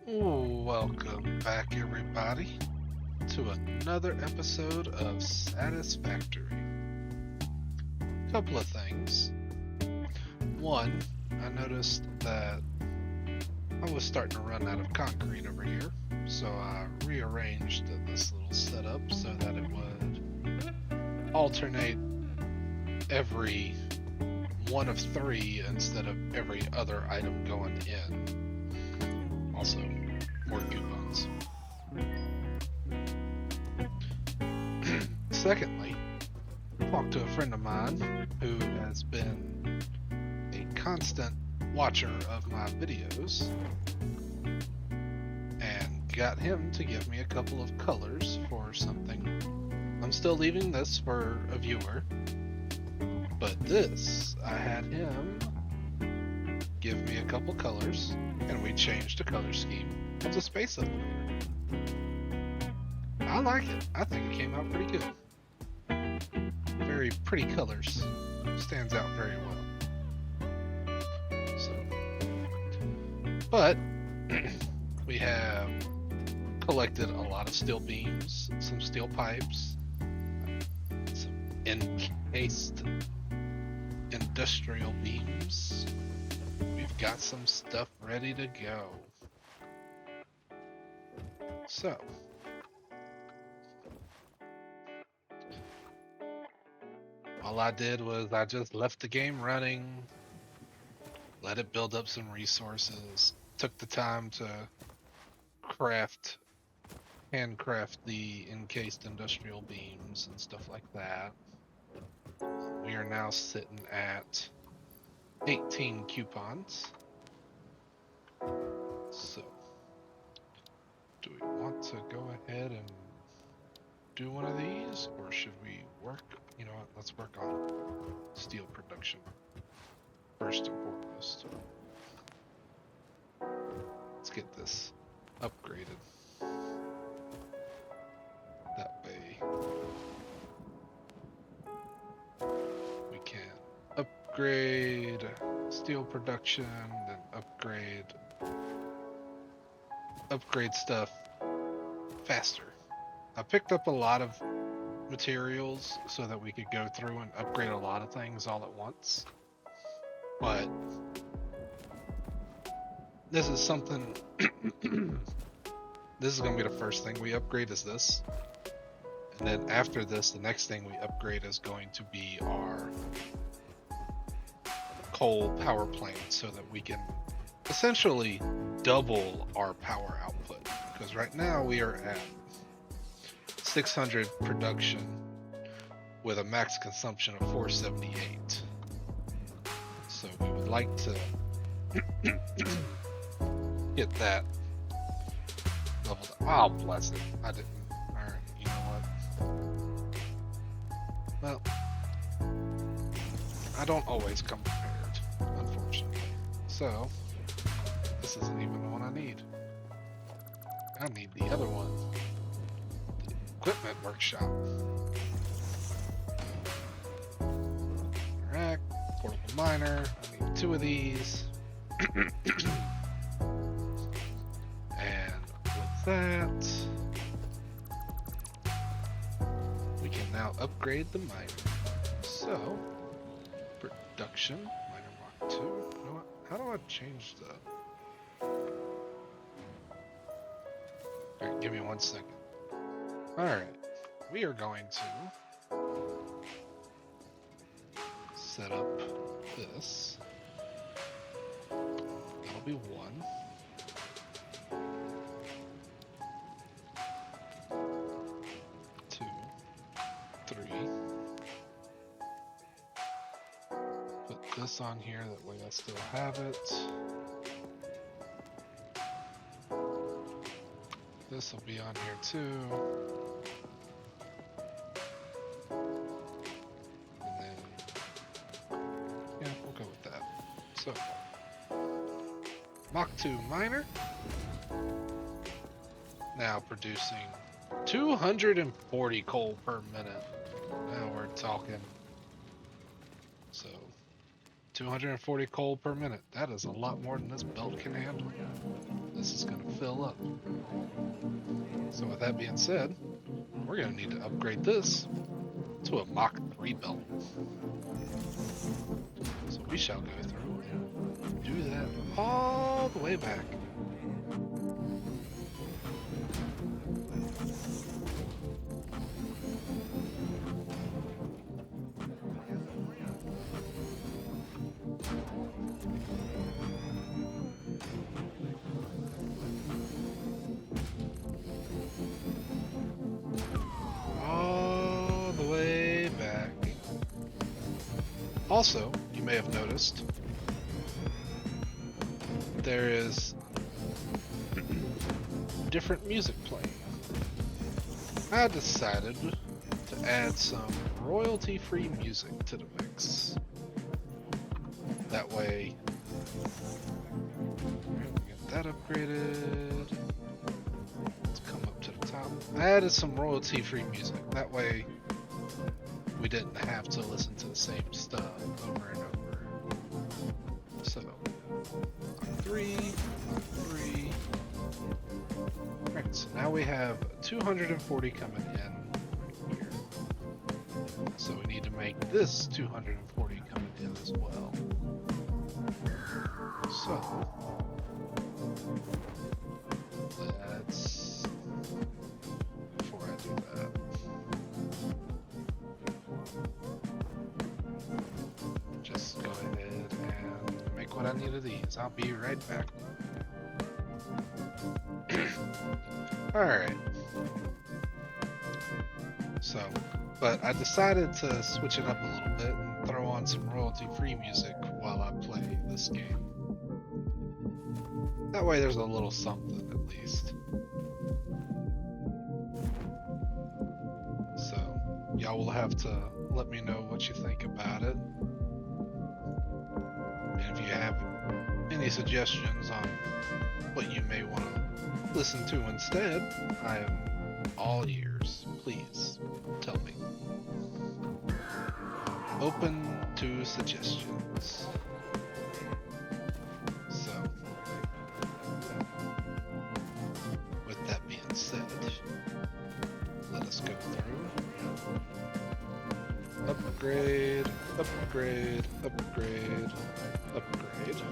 Welcome back, everybody, to another episode of Satisfactory. Couple of things. One, I noticed that I was starting to run out of concrete over here, so I rearranged this little setup so that it would alternate every one of three instead of every other item going in. Also, more coupons. Secondly, talked to a friend of mine who has been a constant watcher of my videos and got him to give me a couple of colors for something. I'm still leaving this for a viewer, but this, I had him give me a couple colors and we changed the color scheme of the space elevator. I like it. I think it came out pretty good. Very pretty colors. Stands out very well. So, but we have collected a lot of steel beams, some steel pipes, some encased industrial beams. We've got some stuff ready to go. So, all I did was I just left the game running, let it build up some resources, took the time to handcraft the encased industrial beams and stuff like that. We are now sitting at 18 coupons. So, do we want to go ahead and do one of these, or should we work? You know what? Let's work on steel production first and foremost. Let's get this upgraded. That way we can upgrade steel production, then upgrade stuff faster. I picked up a lot of materials so that we could go through and upgrade a lot of things all at once. But this is something this is going to be the first thing we upgrade is this. And then after this, the next thing we upgrade is going to be our coal power plant so that we can essentially double our power output. Because right now we are at 600 production with a max consumption of 478. So we would like to get that leveled up. Oh, bless it. I didn't. Alright, you know what? Well, I don't always come prepared, unfortunately. So, this isn't even the one I need. I need the other one. The equipment workshop. Alright, portable miner. I need 2 of these. And with that, we can now upgrade the miner. So, production, miner Mark 2. You know what? How do I change the... Alright, give me 1 second. Alright, we are going to set up this. That'll be 1. Two, 3. Put this on here, that way I still have it. This will be on here too. And then, yeah, we'll go with that. So, Mach 2 miner. Now producing 240 coal per minute. Now we're talking. So, 240 coal per minute. That is a lot more than this belt can handle. this is going to fill up. So with that being said, we're going to need to upgrade this to a Mach 3 belt. So we shall go through and do that all the way back. All the way back. Also, you may have noticed there is different music playing. I decided to add some royalty-free music to the mix. That way, get that upgraded. Let's come up to the top. I added some royalty-free music. That way, we didn't have to listen to the same stuff over and over. So, Mach 3, Mach 3. Alright, so now we have 240 coming in here. So we need to make this 240 coming in as well. So, let's, before I do that, just go ahead and make what I need of these. I'll be right back. Alright. So, but I decided to switch it up a little bit and throw on some royalty-free music while I play this game. That way there's a little something at least. So, y'all will have to let me know what you think about it. And if you have any suggestions on what you may want to listen to instead, I am all ears. Please tell me. Open to suggestions. So, with that being said, let us go through. Upgrade, upgrade, upgrade, upgrade.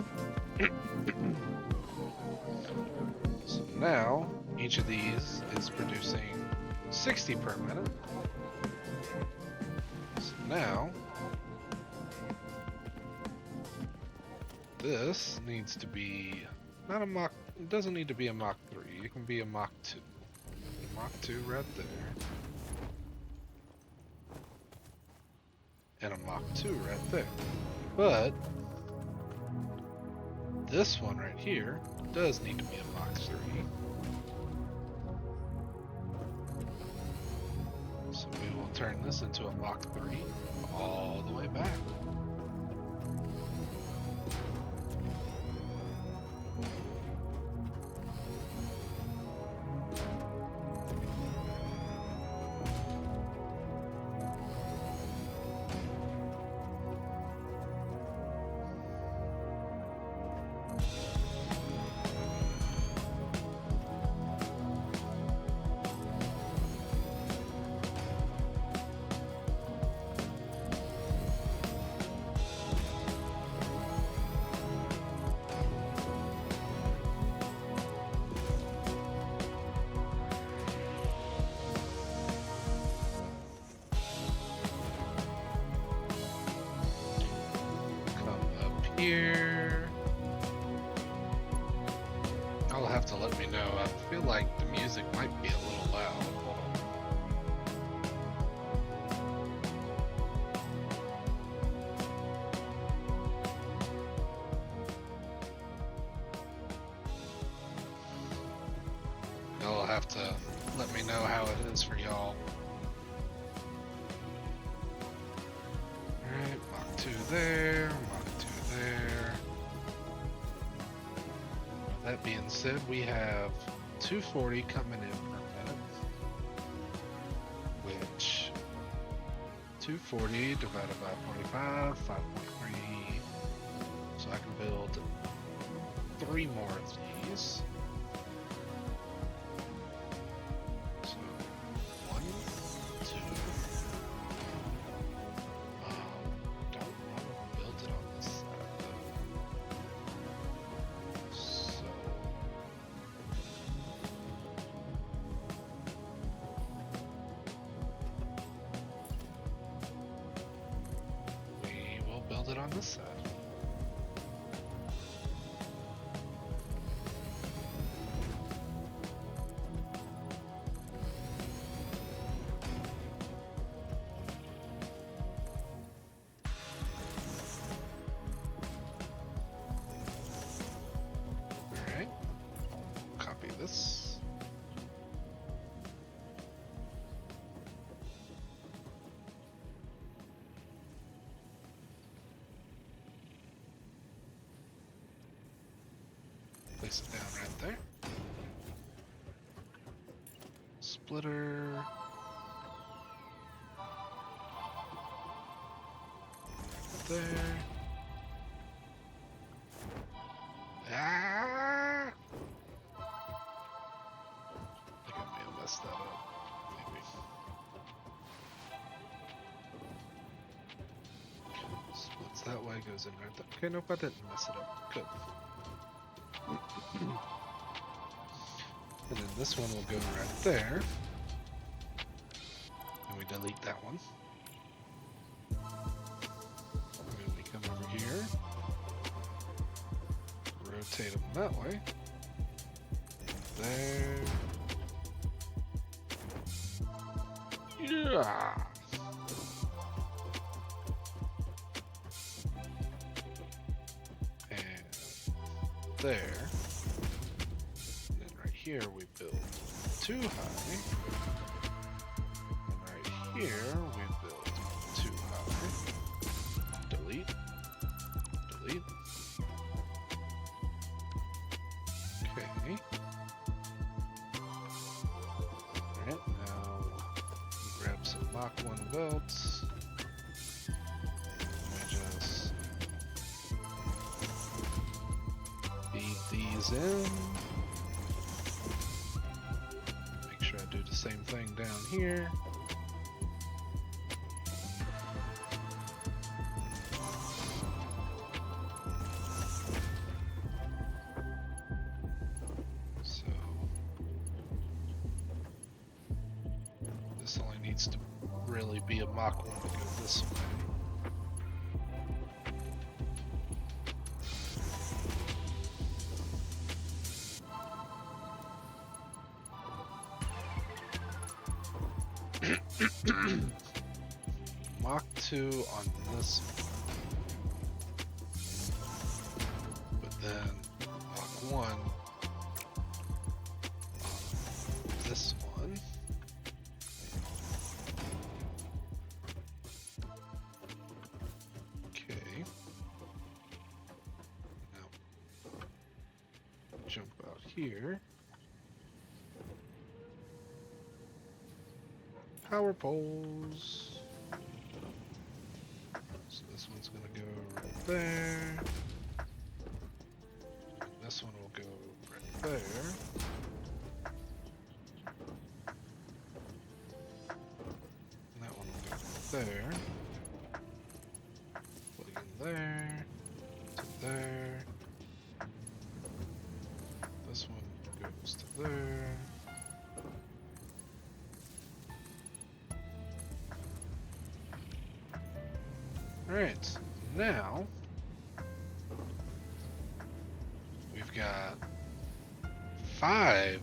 So now, each of these is producing 60 per minute. So now, this needs to be, not a Mach, it doesn't need to be a Mach 3, it can be a Mach 2. Mach 2 right there. And a Mach 2 right there. But, this one right here does need to be a Mach 3. So we will turn this into a Mach 3 all the way back. Here. I'll have to let me know. I feel like the music might be a little loud. Hold on. Y'all have to let me know how it is for y'all. Alright, Mach 2 there, Mach 2 there. That being said, we have 240 coming in per minute, which 240 divided by 45, 5.3. So I can build 3 more of these. on this side. Alright. Copy this. Place it down right there. Splitter. Right there. Ah! I think I may have messed that up. Maybe. Splits that way, goes in right there. Okay, nope, I didn't mess it up. Good. And then this one will go right there. And we delete that one. And then we come over here. Rotate them that way. There. Yeah. And there. And then right here we build too high. And right here we build too high. Delete. Delete. Okay. Alright, now grab some Mach 1 belts. Let me just feed these in. Make sure I do the same thing down here. So this only needs to really be a Mach 1 to go this way. Mach 2 on this one. But then Mach 1 on this one. Okay. Now jump out here. Power poles. So this one's gonna go right there. And this one will go right there. And that one will go there. Plug in there. To there. This one goes to there. Alright, now we've got 5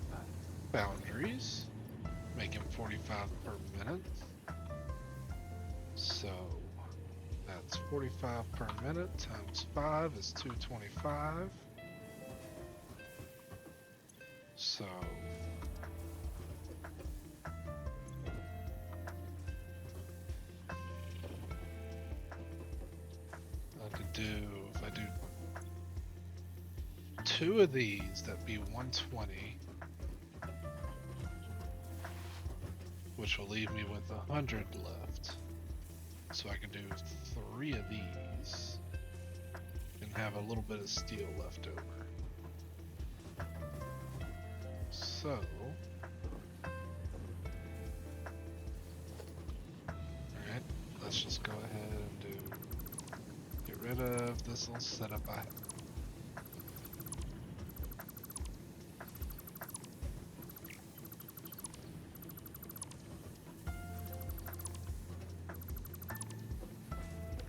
boundaries, making 45 per minute. So that's 45 per minute times 5 is 225. So if I do 2 of these, that'd be 120, which will leave me with 100 left. So I can do 3 of these and have a little bit of steel left over. So alright, let's just go ahead and get rid of this little setup I have.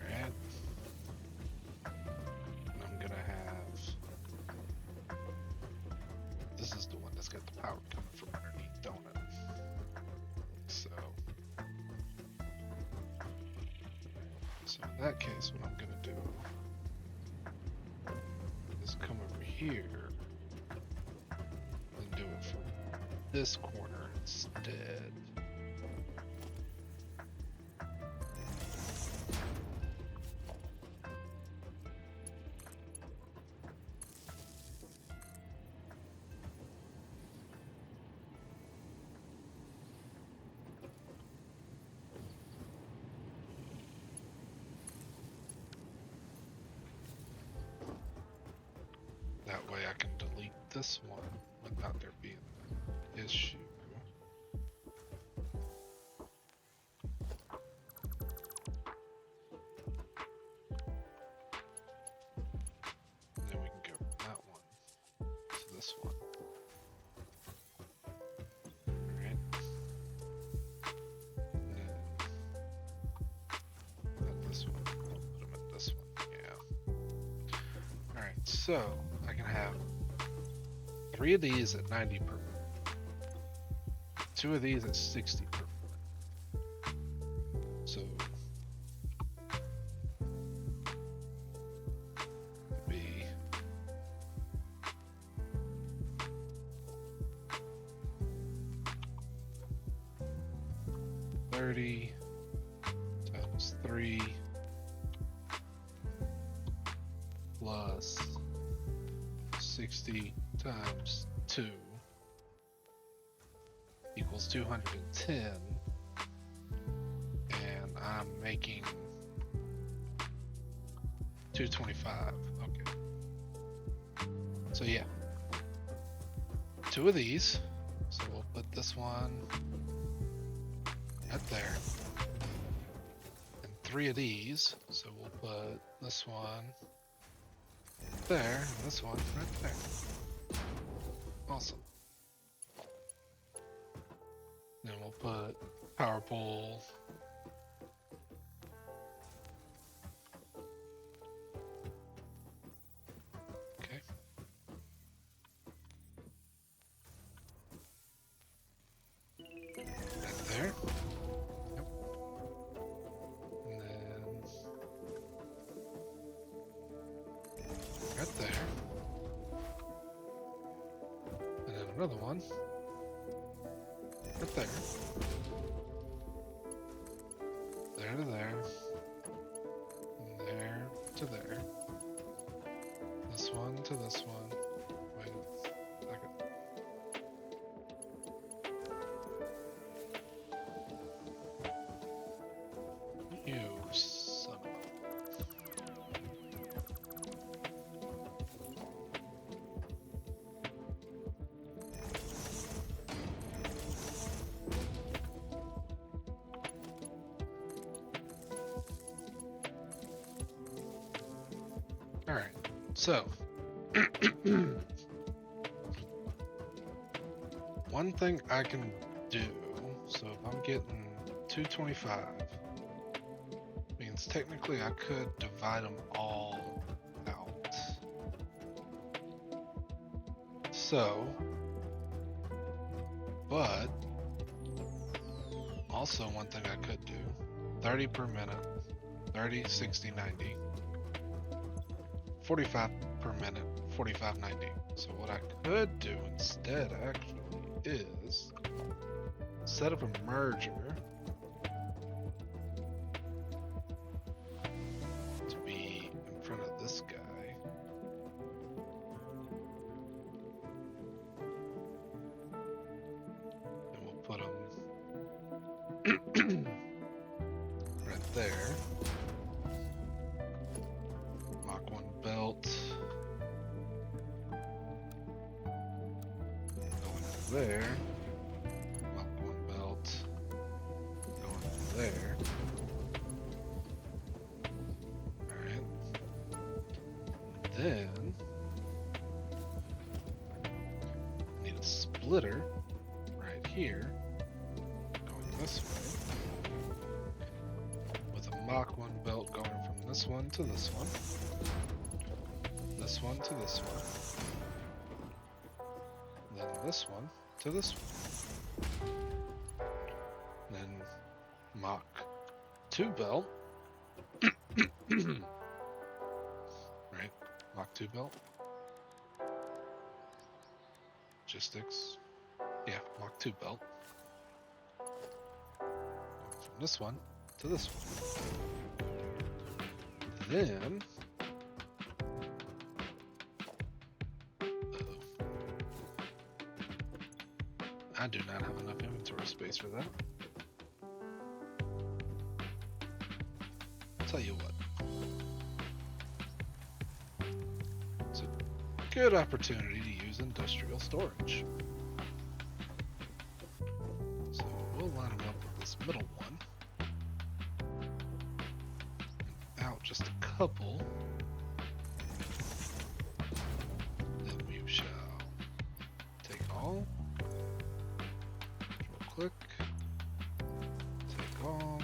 Alright. it's got the power coming from underneath, don't it? So in that case, what I'm gonna do is come over here and do it from this corner instead. That way I can delete this one without there being an issue. And then we can go from that one to this one. Alright. And then not this one. I'll put them at this one. Yeah. Alright, so I can have 3 of these at 90 per minute, 2 of these at 60 per minute. So it'd be 30 times 3 plus 60 times 2 equals 210, and I'm making 225. Okay. So yeah, 2 of these. So we'll put this one right there, and 3 of these. So we'll put this one there, and this one right there. Awesome. Then we'll put power pole okay. Right there. Yep. And then right there. And then another one. Right there. There to there. And there to there. This one to this one. Wait a second. You son of a... Alright, so one thing I can do, so if I'm getting 225, means technically I could divide them all out. So, but also one thing I could do, 30 per minute, 30, 60, 90. 45 per minute, 45.90. So what I could do instead actually is set up a merger to be in front of this guy. And we'll put him right there. Belt going there. Mach 1 belt going there. Alright. Then need a splitter right here going this way. With a Mach 1 belt going from this one to this one. This one to this one, then this one to this one. Then Mach 2 belt. Right? Mach 2 belt. Logistics. Yeah, Mach 2 belt. From this one to this one. Then I do not have enough inventory space for that. I'll tell you what. It's a good opportunity to use industrial storage. So we'll line them up with this middle one. And out just a couple. Then we shall take all. Click, take all,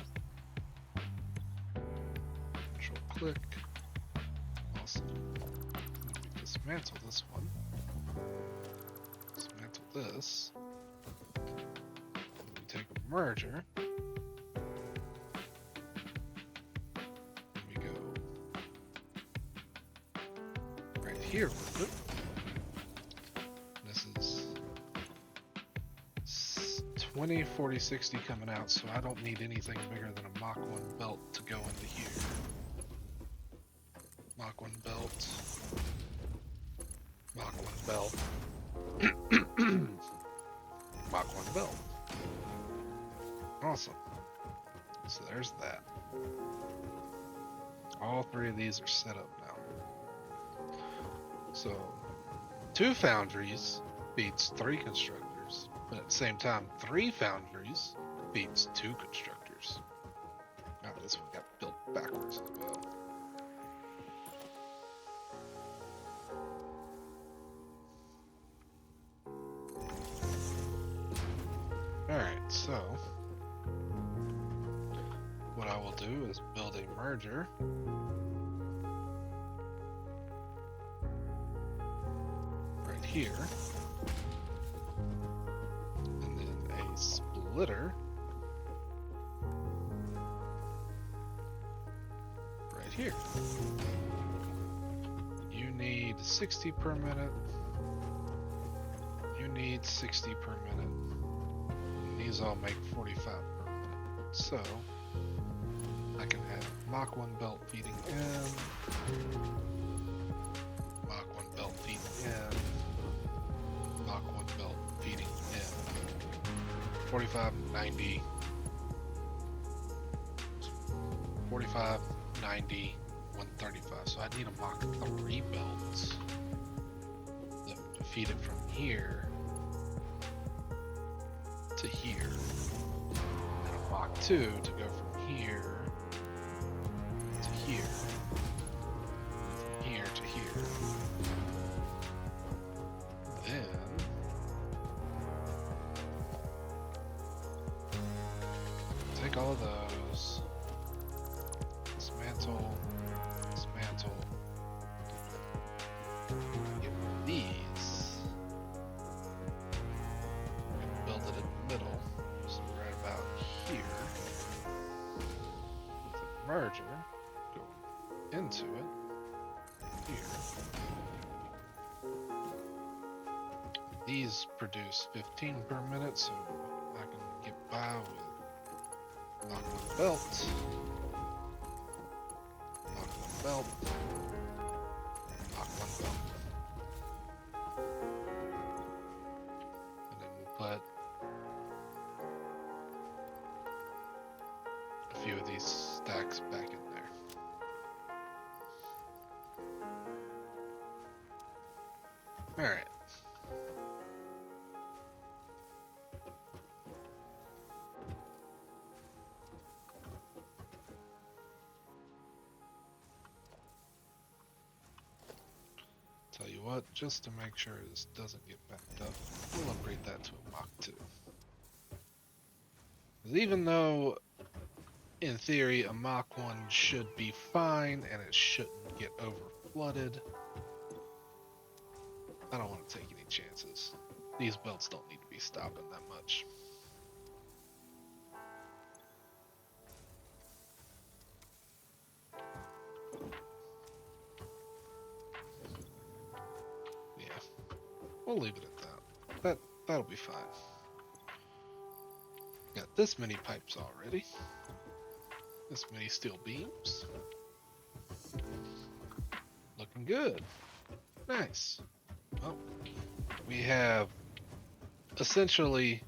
control click, awesome. Then we dismantle this one, dismantle this, then we take a merger, and we go right here with it. This is 20, 40, 60 coming out, so I don't need anything bigger than a Mach 1 belt to go into here. Mach 1 belt. Mach 1 belt. Mach 1 belt. Awesome. So there's that. All three of these are set up now. So 2 foundries beats 3 constructors. But at the same time, 3 foundries beats 2 constructors. Now this one got built backwards as well. Alright, so what I will do is build a merger. Right here. Splitter right here. You need 60 per minute. You need 60 per minute. And these all make 45 per minute. So I can have Mach 1 belt feeding in, Mach 1 belt feeding in, Mach 1 belt feeding in. 45, 90, 45, 90, 135. So I need a Mach 3 belt to feed it from here to here. And a Mach 2 to go from here to here. From here to here. Then take all of those, dismantle, dismantle, get these, and build it in the middle, so right about here, with a merger, go into it, here. These produce 15 per minute, so I can get by with Mach 1 belt, Mach 1 belt, Mach 1 belt. And then we'll put a few of these stacks back in there. Alright. Tell you what, just to make sure this doesn't get backed up, we'll upgrade that to a Mach 2. Because even though, in theory, a Mach 1 should be fine and it shouldn't get over flooded, I don't want to take any chances. These belts don't need to be stopping that much. Yeah, we'll leave it at that. That'll be fine. Got this many pipes already. This many steel beams. Looking good. Nice. Well, we have essentially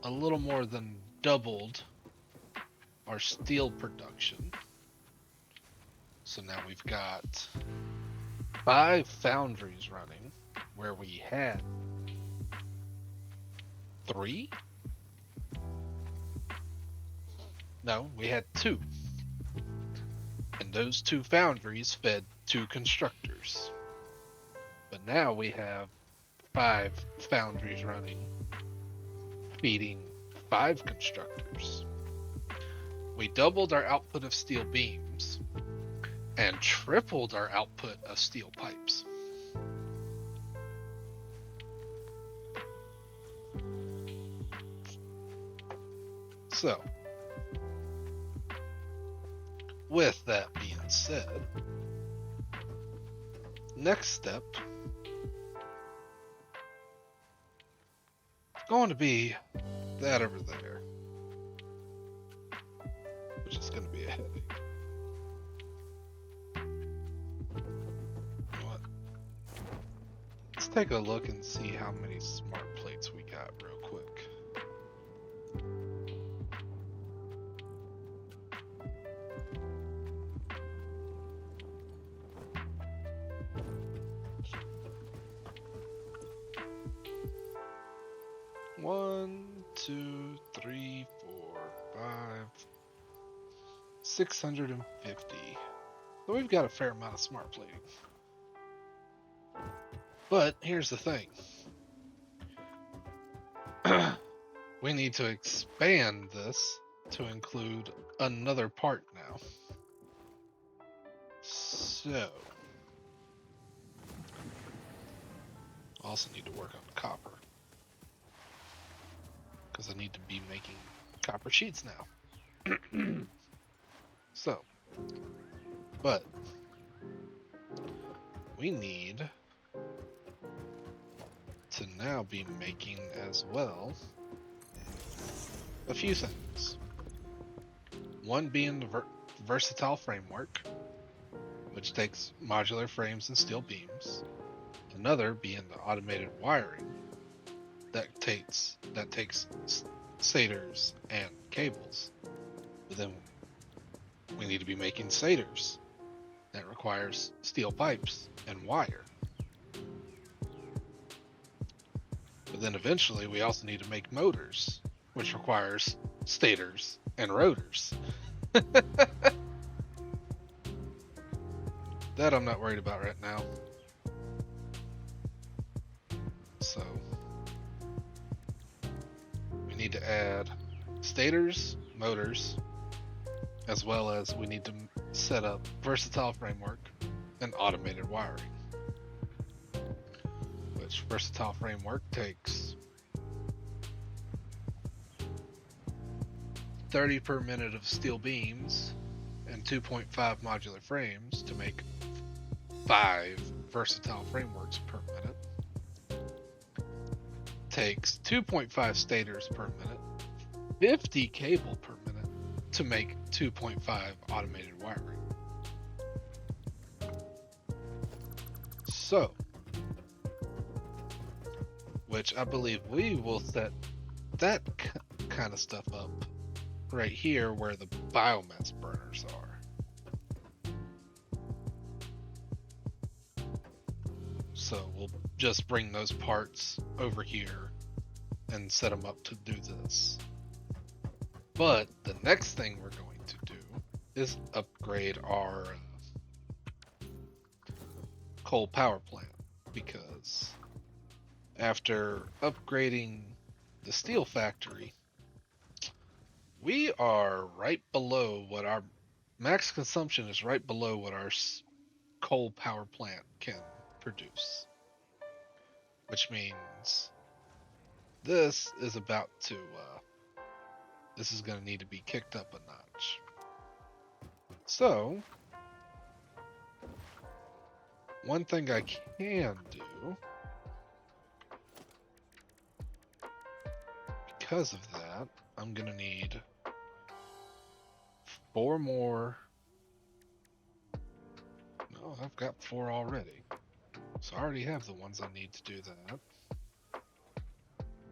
a little more than doubled our steel production. So now we've got 5 foundries running where we had 3. No, we had 2. And those 2 foundries fed 2 constructors. But now we have 5 foundries running, feeding 5 constructors. We doubled our output of steel beams and tripled our output of steel pipes. So, with that being said, next step is going to be that over there, which is going to be a headache. You know what? Let's take a look and see how many smart plates we got real quick. One, two, three, four, 5, 650. So we've got a fair amount of smart plating. But here's the thing. We need to expand this to include another part now. So, also need to work on the copper. Because I need to be making copper sheets now. So, but we need to now be making as well a few things. One being the versatile framework, which takes modular frames and steel beams. Another being the automated wiring that takes stators and cables. But then we need to be making stators that requires steel pipes and wire. But then eventually we also need to make motors, which requires stators and rotors. That I'm not worried about right now. So we need to add stators, motors, as well as we need to set up versatile framework and automated wiring. Which versatile framework takes 30 per minute of steel beams and 2.5 modular frames to make 5 versatile frameworks per minute. Takes 2.5 stators per minute, 50 cable per minute to make 2.5 automated wiring. So, which I believe we will set that kind of stuff up right here where the biomass burners are. So we'll just bring those parts over here and set them up to do this. But the next thing we're going to do is upgrade our coal power plant, because after upgrading the steel factory, we are right below what our max consumption is, right below what our coal power plant can produce. Which means this is about to, this is going to need to be kicked up a notch. So, one thing I can do, because of that, I'm going to need 4 more. No, I've got 4 already. So I already have the ones I need to do that,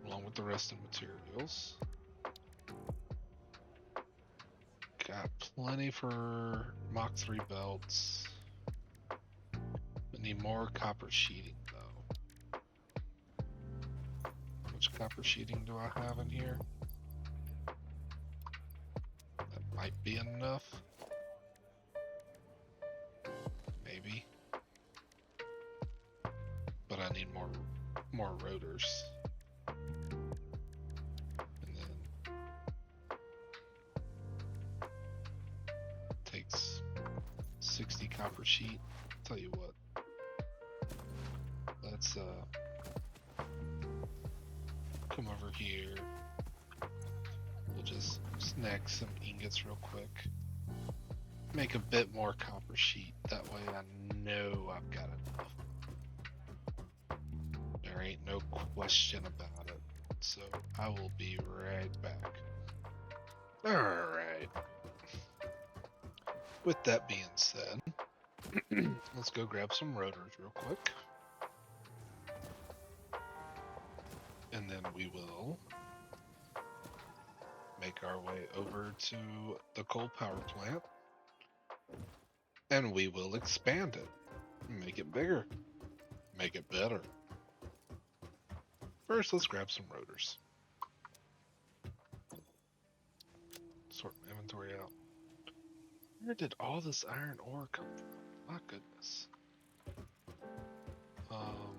along with the rest of the materials. Got plenty for Mach 3 belts. I need more copper sheeting though. Which copper sheeting do I have in here? That might be enough. Maybe. But I need more rotors. And then takes 60 copper sheet. Tell you what. Let's come over here. We'll just snag some ingots real quick. Make a bit more copper sheet. That way I know I've got enough. There ain't no question about it. So I will be right back. Alright. With that being said, let's go grab some rotors real quick. And then we will make our way over to the coal power plant. And we will expand it. Make it bigger. Make it better. First, let's grab some rotors. Sort my inventory out. Where did all this iron ore come from? My goodness. Well,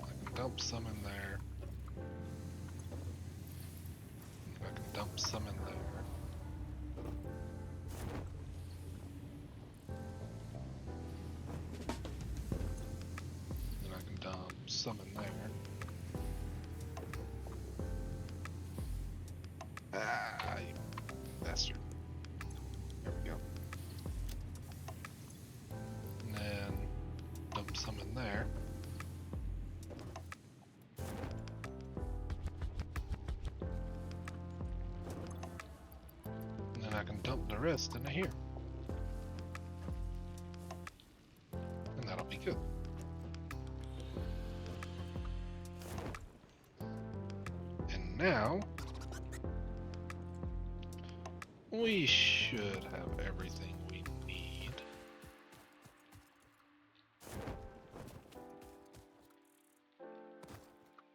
I can dump some in there. I can dump some in there. Then I can dump some in there. Ah, you bastard. There we go. And then dump some in there. And then I can dump the rest into here. And that'll be good. And now we should have everything we need.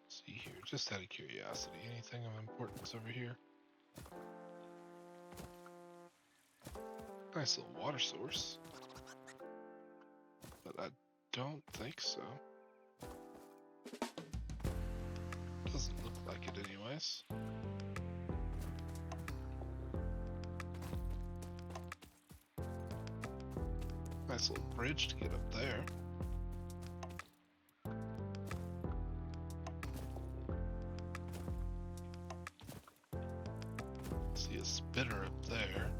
See here, just out of curiosity, anything of importance over here? Nice little water source. But I don't think so. Doesn't look like it anyways. Nice little bridge to get up there. See a spitter up there.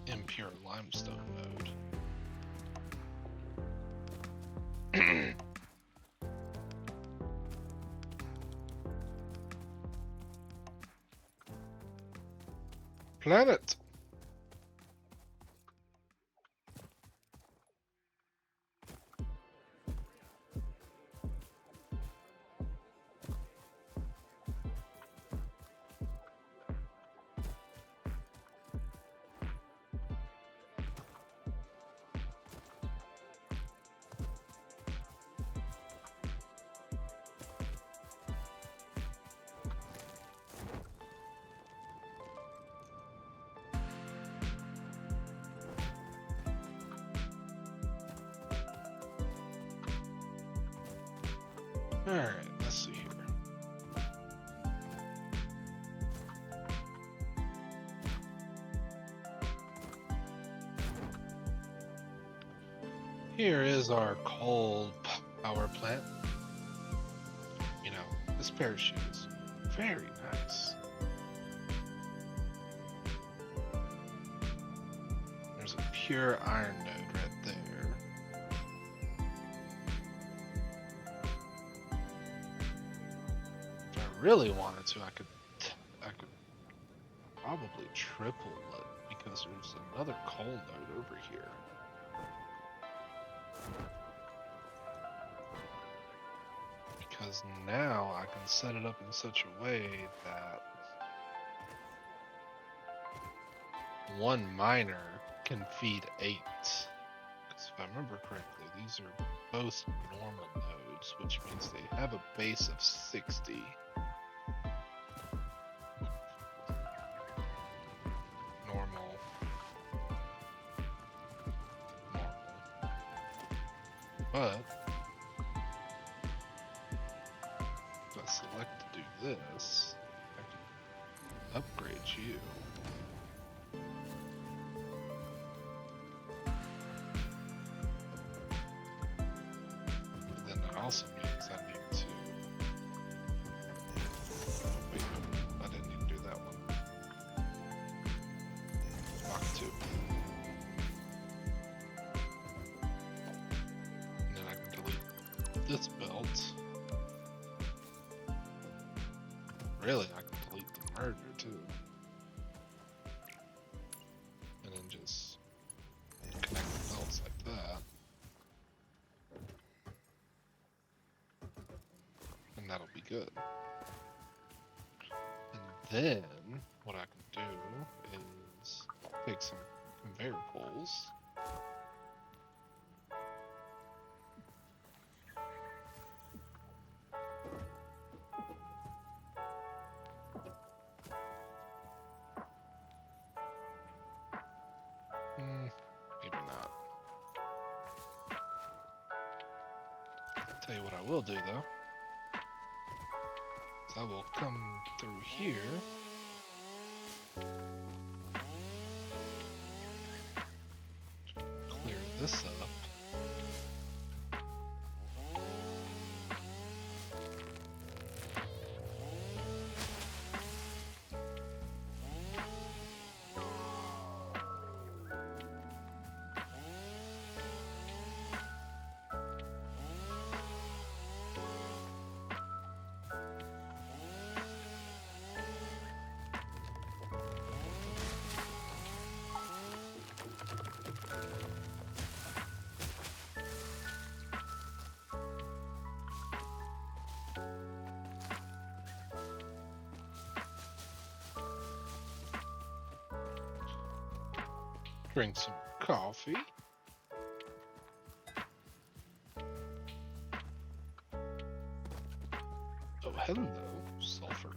Impure limestone node. Planet! Alright, let's see here. Here is our coal power plant. You know, this pair of shoes, very nice. There's a pure iron node right there. If I really wanted to, I could probably triple it because there's another coal node over here. Because now I can set it up in such a way that one miner can feed 8. Because if I remember correctly, these are both normal nodes, which means they have a base of 60. Normal. But if I select to do this, I can upgrade you. But then that also means I need to. Wait, I didn't need to do that one. Mach 2. And then I can delete this belt. Really, I can delete the merger too. And then just connect the belts like that. And that'll be good. And then, what I can do is take some conveyor poles. Maybe not. Tell you what I will do though. Is I will come through here. Clear this up. Drink some coffee. Oh, hello, sulfur.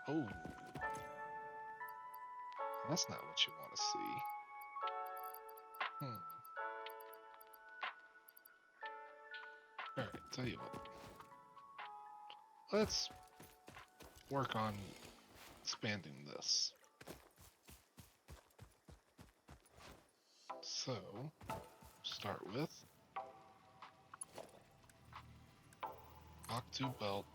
Oh. That's not what you want to see. Alright, tell you what. Let's work on expanding this. So, start with Mach 2 belt.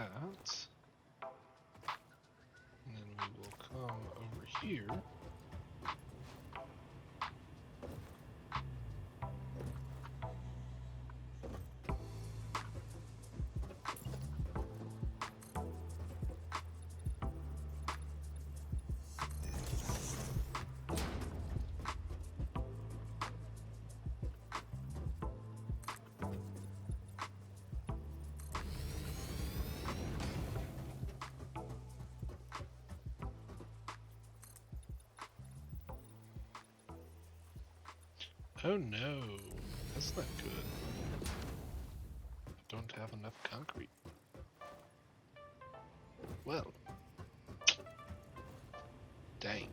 that. And then we will come over here. Oh no, that's not good. I don't have enough concrete. Well, dang.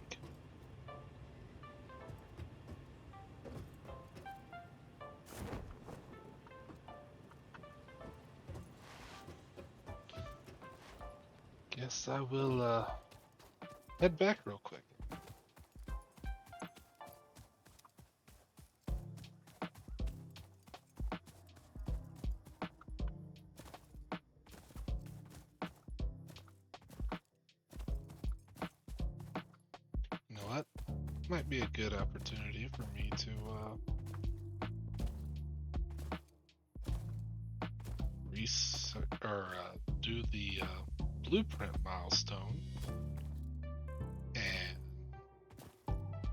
Guess I will head back real quick. You know what? Might be a good opportunity for me to do the blueprint milestone and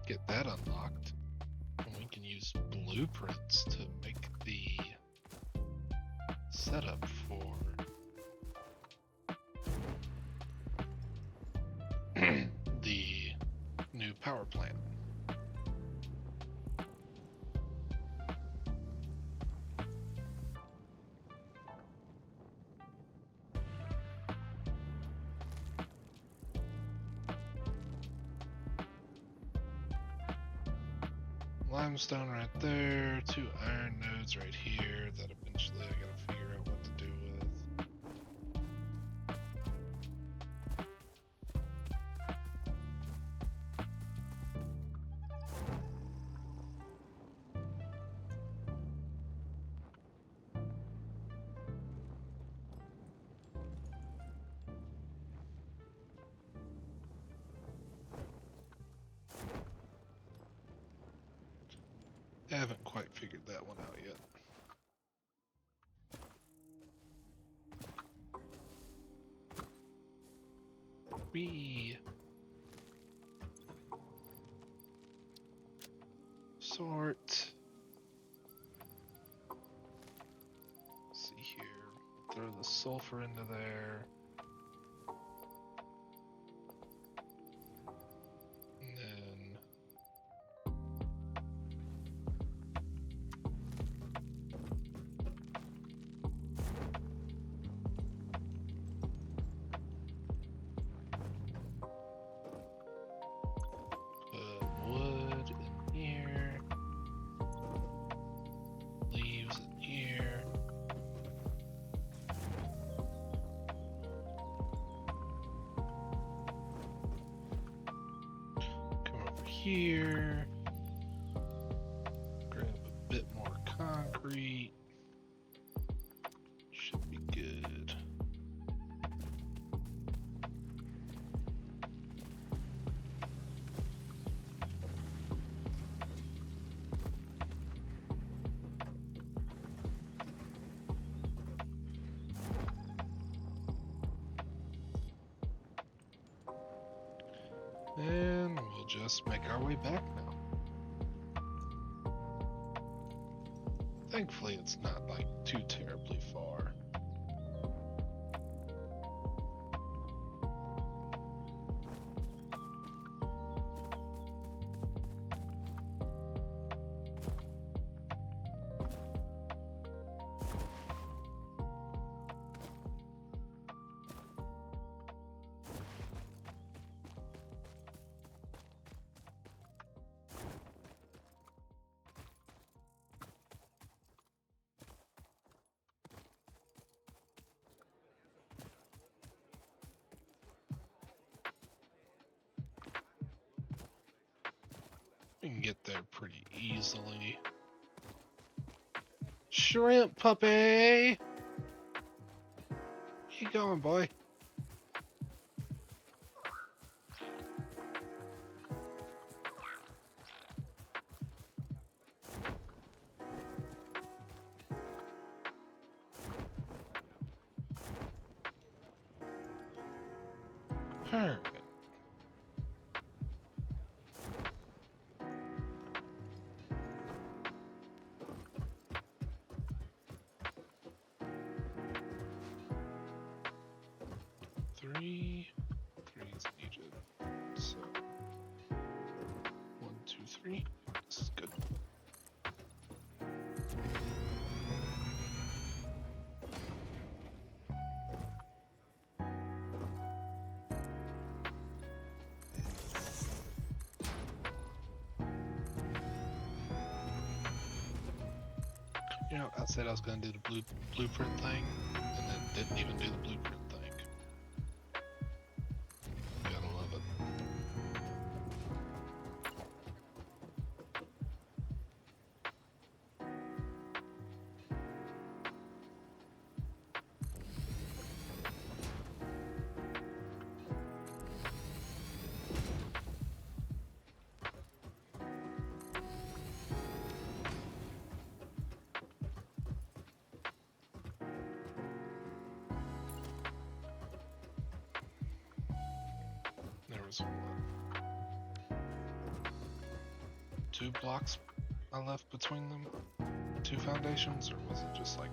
get that unlocked. And we can use blueprints to make the setup for the new power plant. Limestone right there, 2 iron nodes right here that eventually I gotta figure out what to do with. I haven't quite figured that one out yet. Sort. Let's see here. Throw the sulfur into there. And then put wood in here. Leaves in here. Come over here. Grab a bit more concrete. Should be good. And we'll just make our way back now. Thankfully, it's not like too terribly far. We can get there pretty easily. Shrimp puppy! You you going, boy? Hermit. Three is needed. So 1, 2, 3. This is good. You know, I said I was going to do the blueprint thing, and then didn't even do the blueprint thing. Gotta love it. There was what, 2 blocks I left between them? 2 foundations, or was it just like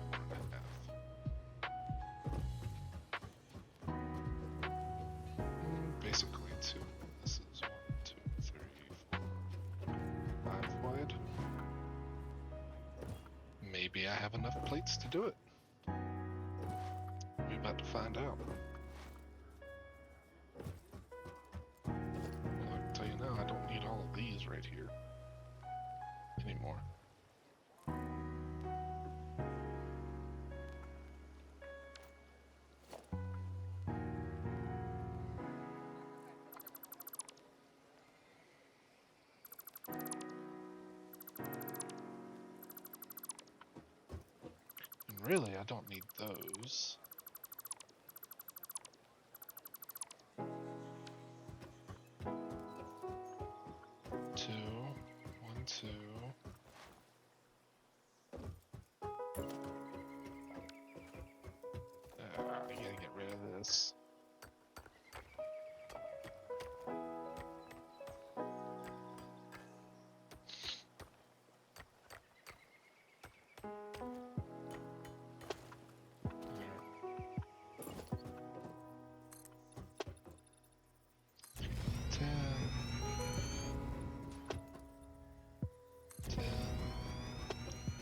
1.5? Basically 2. This is 1, 2, 3, 4, 5 wide. Maybe I have enough plates to do it. We're about to find out. Well, I can tell you now, I don't need all of these right here anymore. And really, I don't need those. Two, 1, 2. I gotta get rid of this.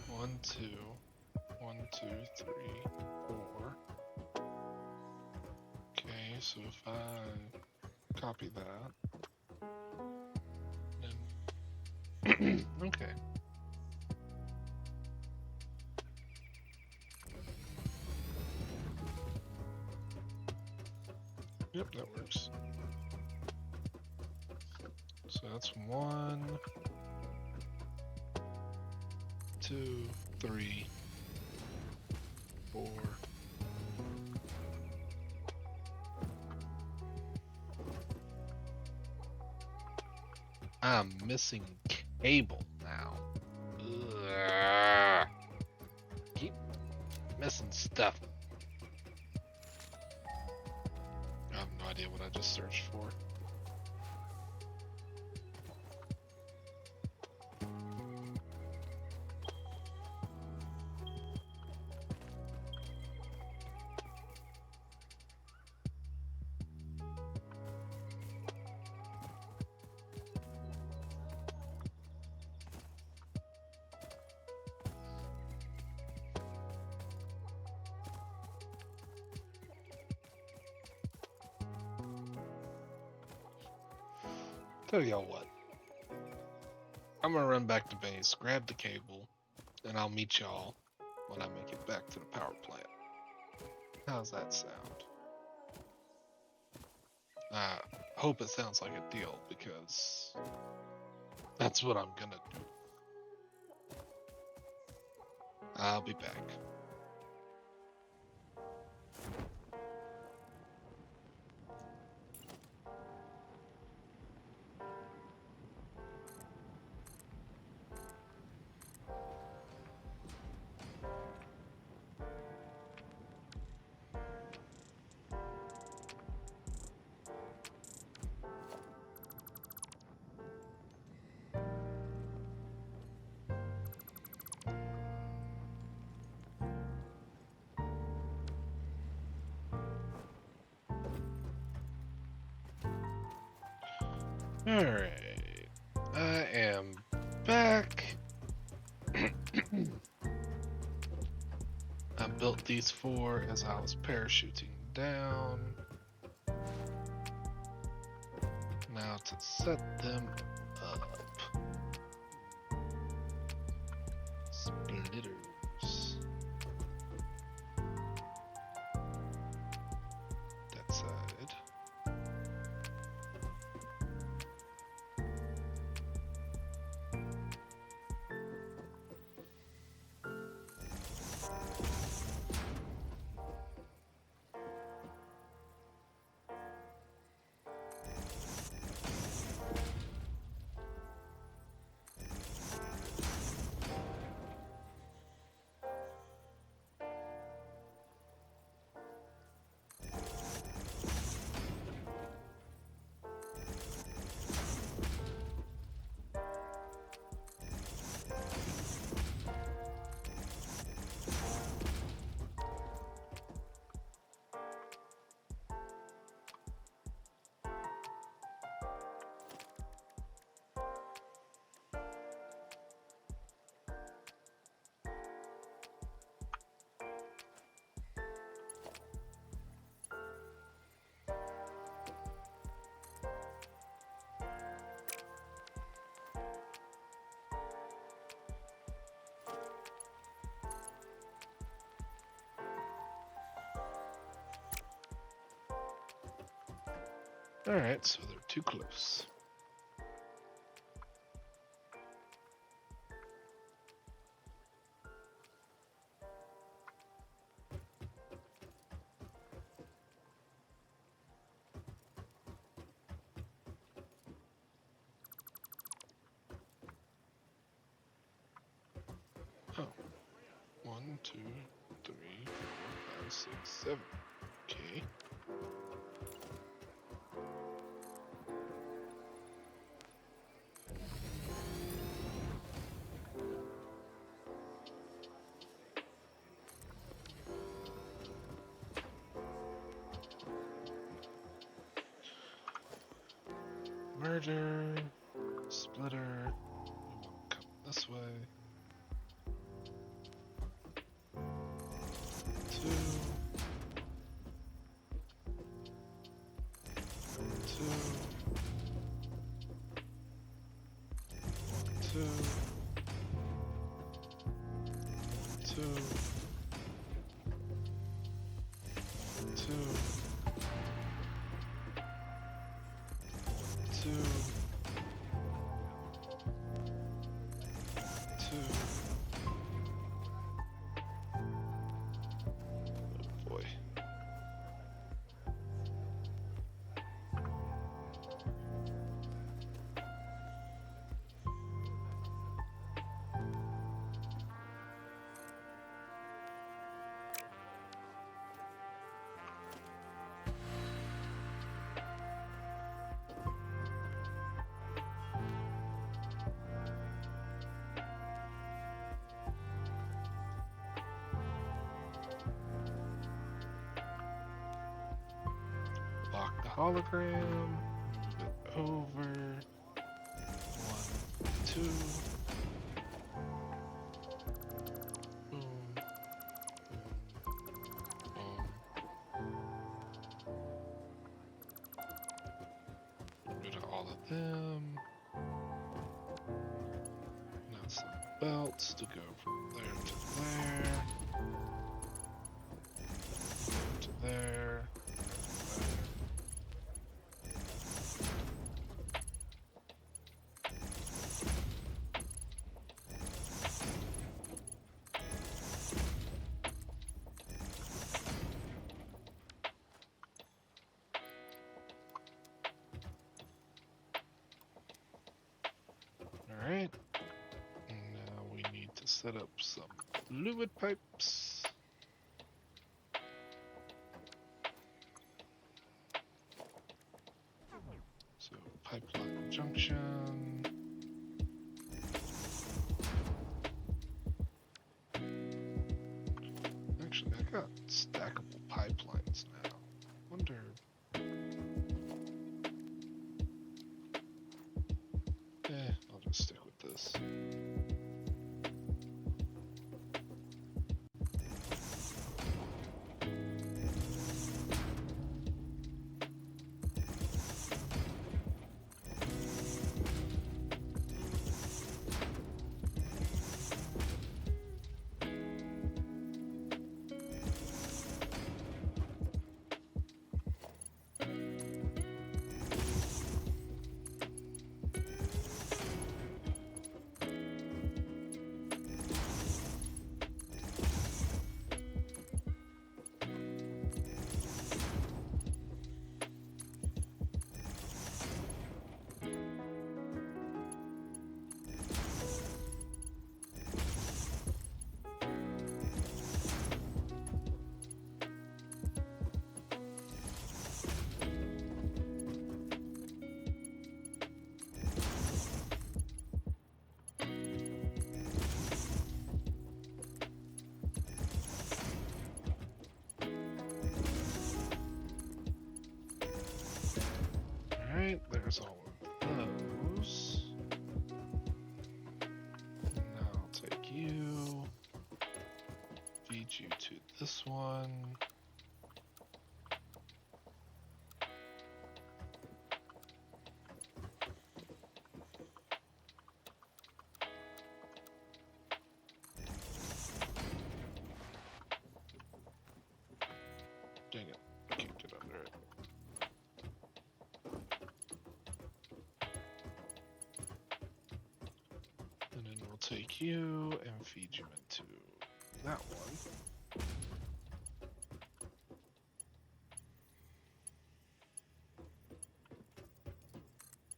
One, two, 1, 2, 3, 4. Okay, so if I copy that, then okay. Yep, that works. So that's 1, 2, 3, 4. I'm missing cable now. Ugh. Keep missing stuff. I have no idea what I just searched for. Tell y'all what. I'm gonna run back to base, grab the cable, and I'll meet y'all when I make it back to the power plant. How's that sound? I hope it sounds like a deal, because that's what I'm gonna do. I'll be back. Alright. I am back. I built these four as I was parachuting down. Now to set them up. Splitters. That side. Alright, so they're too close. Oh. 1, 2, 3, 4, 5, 6, 7. Okay. Merger, splitter, we want to come this way. 2, 2, 2, 2, 2, 2, 2. Oh boy. Lock the hologram, move it over. 1, 2. Boom. Boom. Get rid of all of them. Now some belts to go from there to there. To there. Alright. Now we need to set up some fluid pipes. So pipeline junction. Actually, I got stackable pipelines now. Wonder. this. Alright, there's all of those. Now I'll take you, feed you to this one. Dang it, I can't get under it. And then we'll take you and feed you into that one.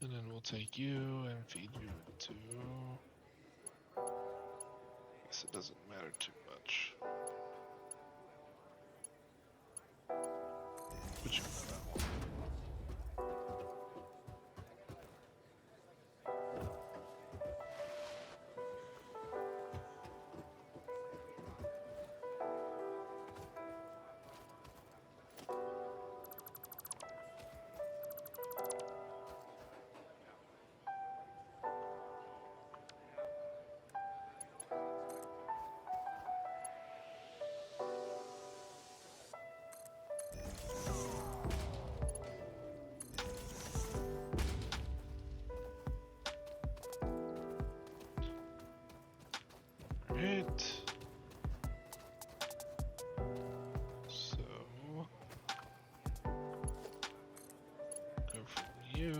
And then we'll take you and feed you into... I guess it doesn't matter too much. Put you in that one. Alright. So go from you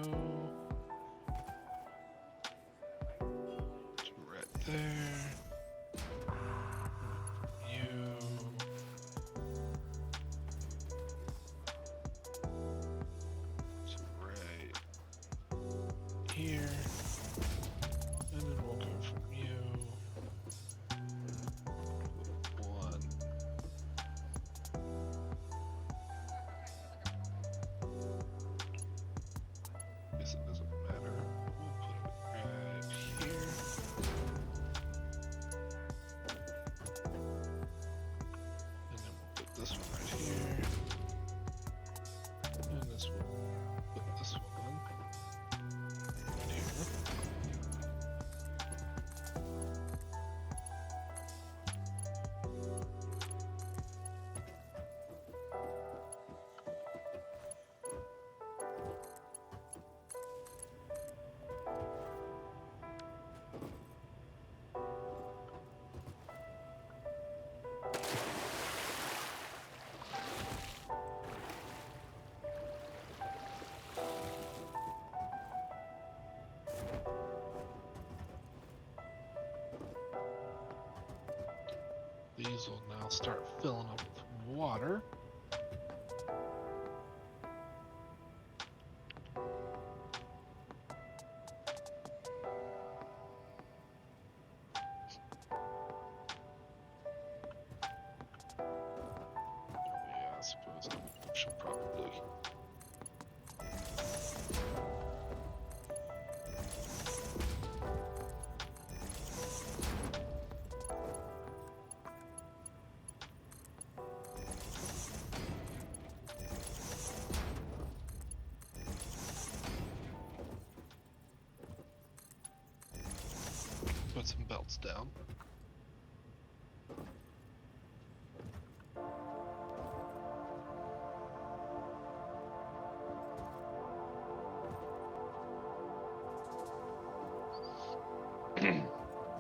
to right there. You to right here. And then we'll go from you. Guess it doesn't matter. We'll put it right here. And then we'll put this one right here. And this one, put this one right here. These will now start filling up with water. Yeah, I suppose I should probably. put some belts down.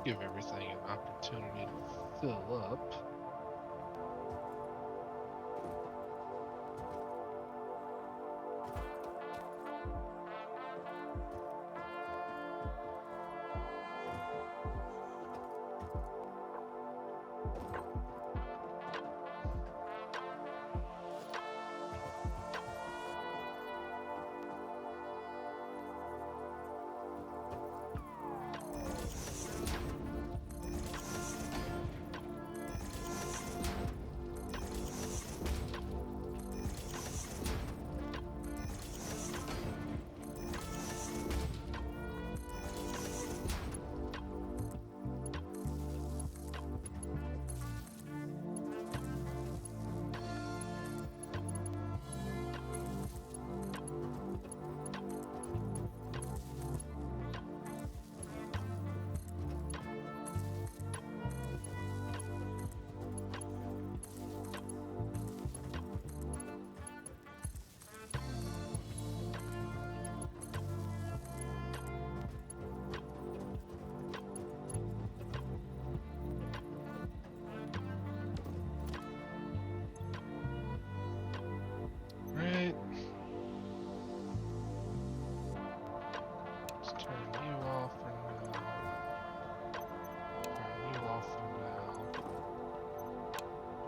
Give everything an opportunity to fill up. Right. Let's turn you off for now. Turn you off for now.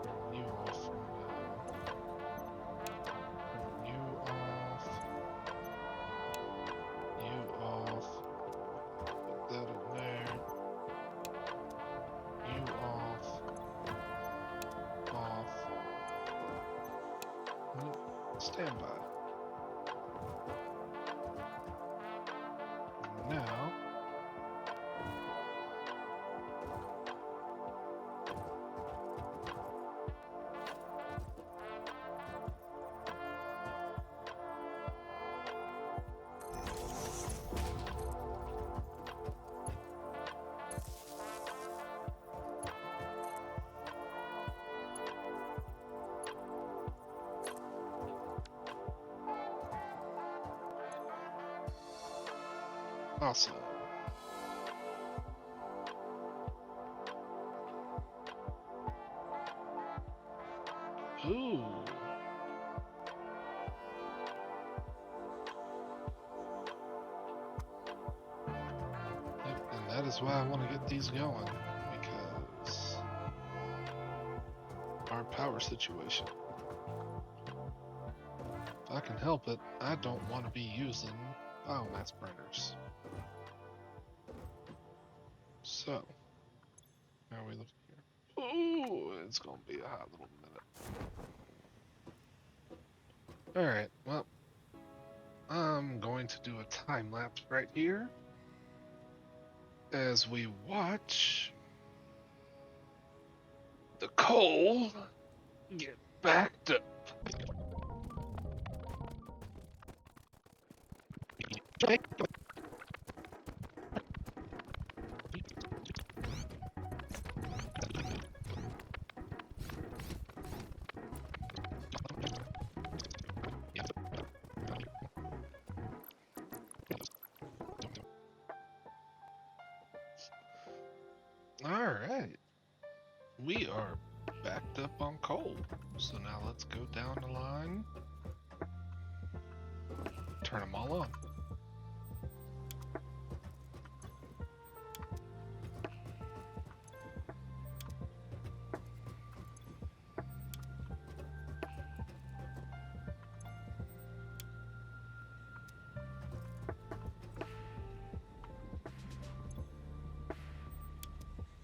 Turn you off for now. Turn you off. You off. Put that in there. You off. Off. Stand by. Now, awesome. Ooh. Yep, and that is why I want to get these going, because our power situation. If I can help it, I don't want to be using biomass burners. So, how are we looking here? Ooh, it's gonna be a hot little minute. Alright, well, I'm going to do a time lapse right here as we watch the coal get backed up. Alright, we are backed up on coal, so now let's go down the line, turn them all on.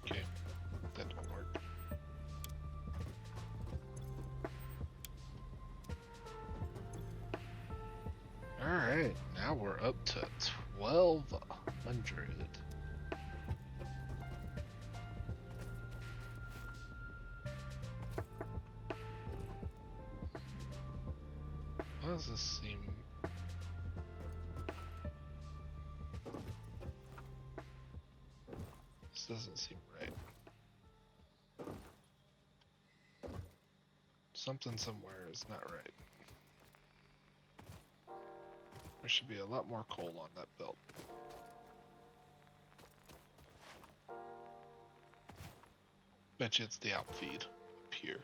Okay, that don't work. Alright, now we're up to 1200. Why does this seem... This doesn't seem right. Something somewhere is not right. There should be a lot more coal on that belt. Bet you it's the outfeed up here.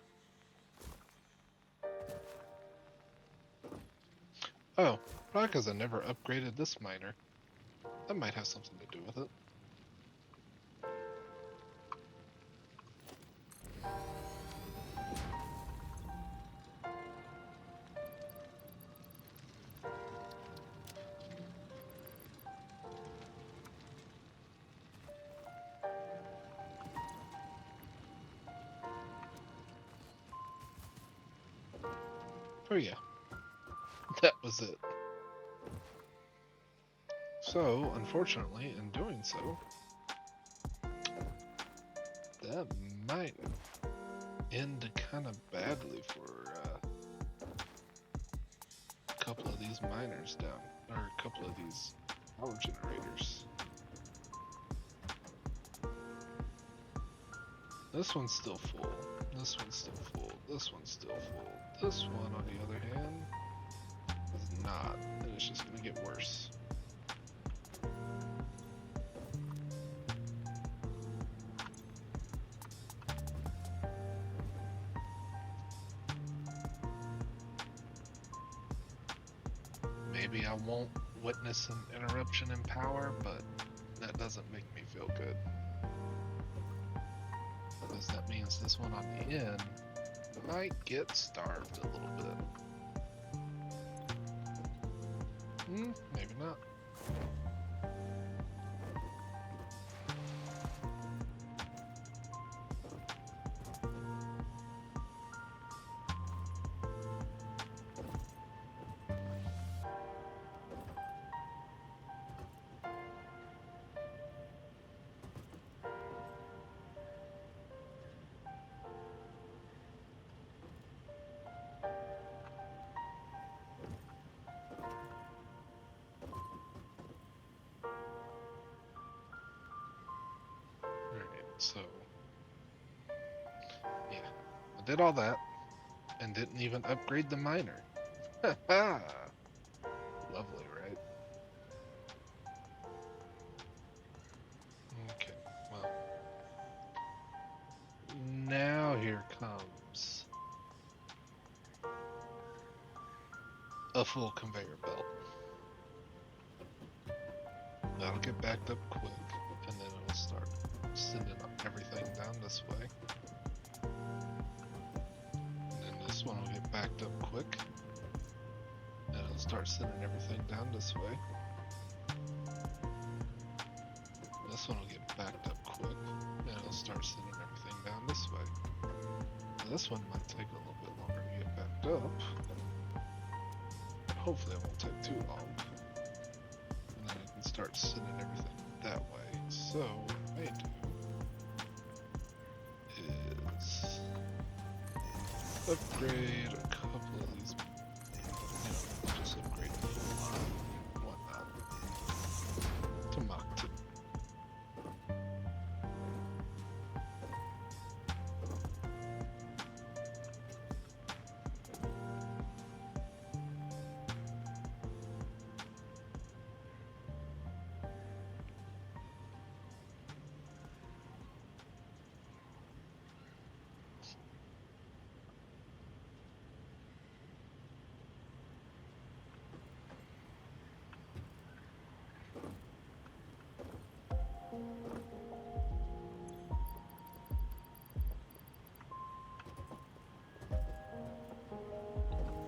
Oh, probably because I never upgraded this miner. That might have something to do with it. Oh yeah, that was it. So, unfortunately, in doing so, that might end kind of badly for a couple of these miners down, or a couple of these power generators. This one's still full. This one's still full. This one's still full. This one, on the other hand, is not, and it's just gonna get worse. Maybe I won't witness an interruption in power, but that doesn't make me feel good. Because that means this one on the end might get starved a little bit. Maybe not. So, yeah, I did all that and didn't even upgrade the miner. Haha! Lovely, right? Okay, well, now here comes a full conveyor belt. That'll get backed up quick, and then it'll start sending everything down this way. And then this one will get backed up quick, and it'll start sending everything down this way. This one will get backed up quick, and it'll start sending everything down this way. This one might take a little bit longer to get backed up. Hopefully it won't take too long. And then it can start sending everything that way. So, what I may do is upgrade a couple of these, just upgrade the full line and whatnot to Mach 2.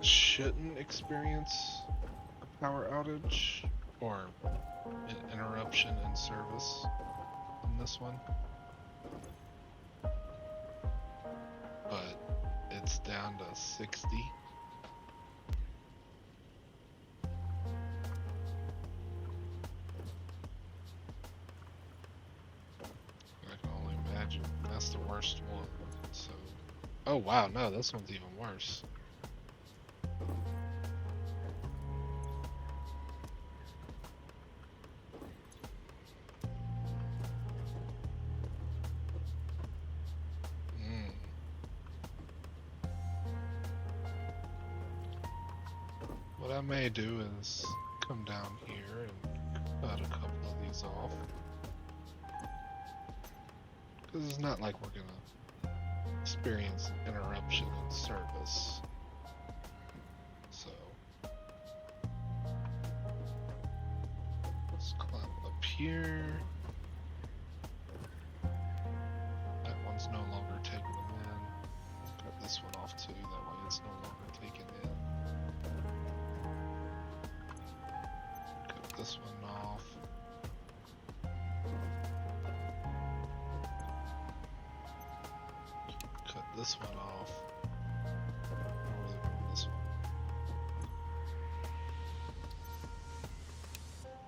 Shouldn't experience a power outage or an interruption in service in this one, but it's down to 60. I can only imagine that's the worst one. So, oh wow, no, this one's even worse. What I may do is come down here and cut a couple of these off. Because it's not like we're gonna experience an interruption in service. So let's climb up here. That one's no longer taking them in. Cut this one off too, that way it's no longer taken in. Cut this one off. Cut this one off. Or this one.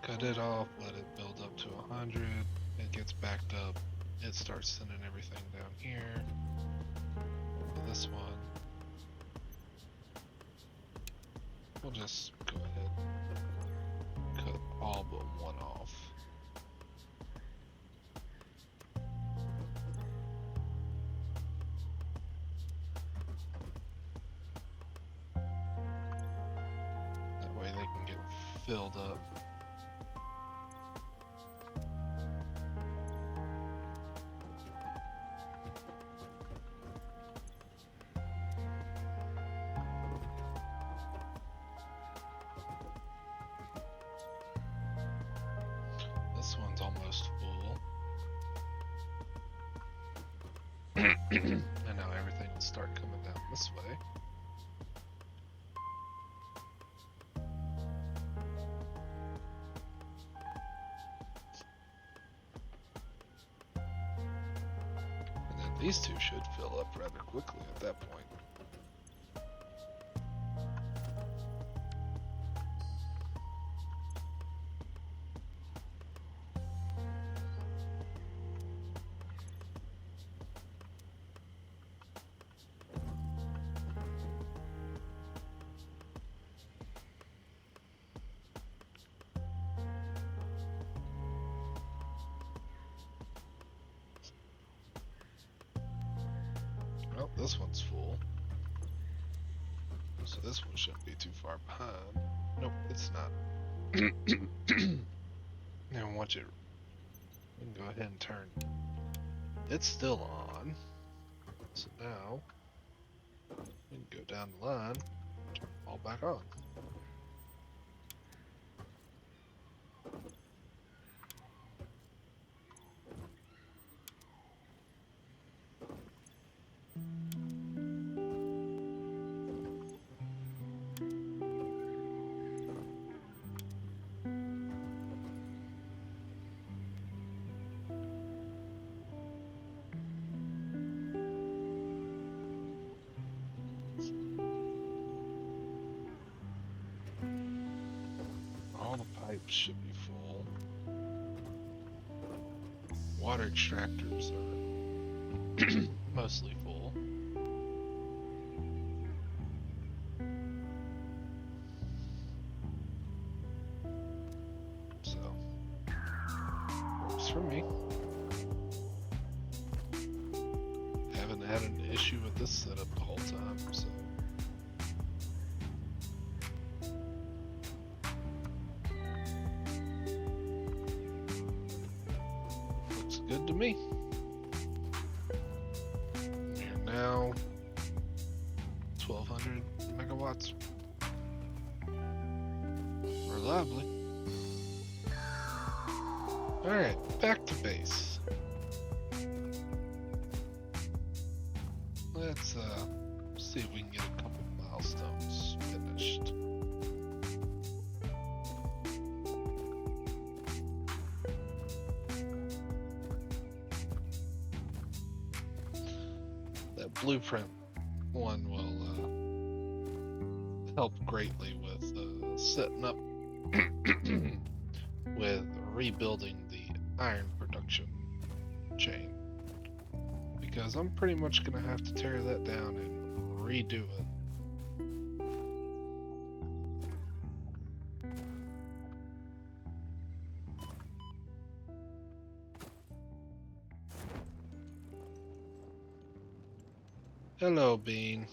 Cut it off, let it build up to 100. It gets backed up. It starts sending everything down here. This one. We'll just go ahead and cut all but one off. That way they can get filled up. This one's almost full. And now everything will start coming down this way. And then these two should fill up rather quickly at that point. Well, this one's full. So this one shouldn't be too far behind. Nope, it's not. Now watch it. We can go ahead and turn. It's still on. So now we can go down the line, turn it all back on. Pipes should be full. Water extractors are mostly full. So, works for me. Haven't had an issue with this setup the whole time, so. Good to me. We're now 1200 megawatts. Reliably. Alright, back to base. Let's see if we can get a couple milestones finished. Blueprint one will help greatly with setting up with rebuilding the iron production chain, because I'm pretty much gonna have to tear that down and redo it. Hello, Bean.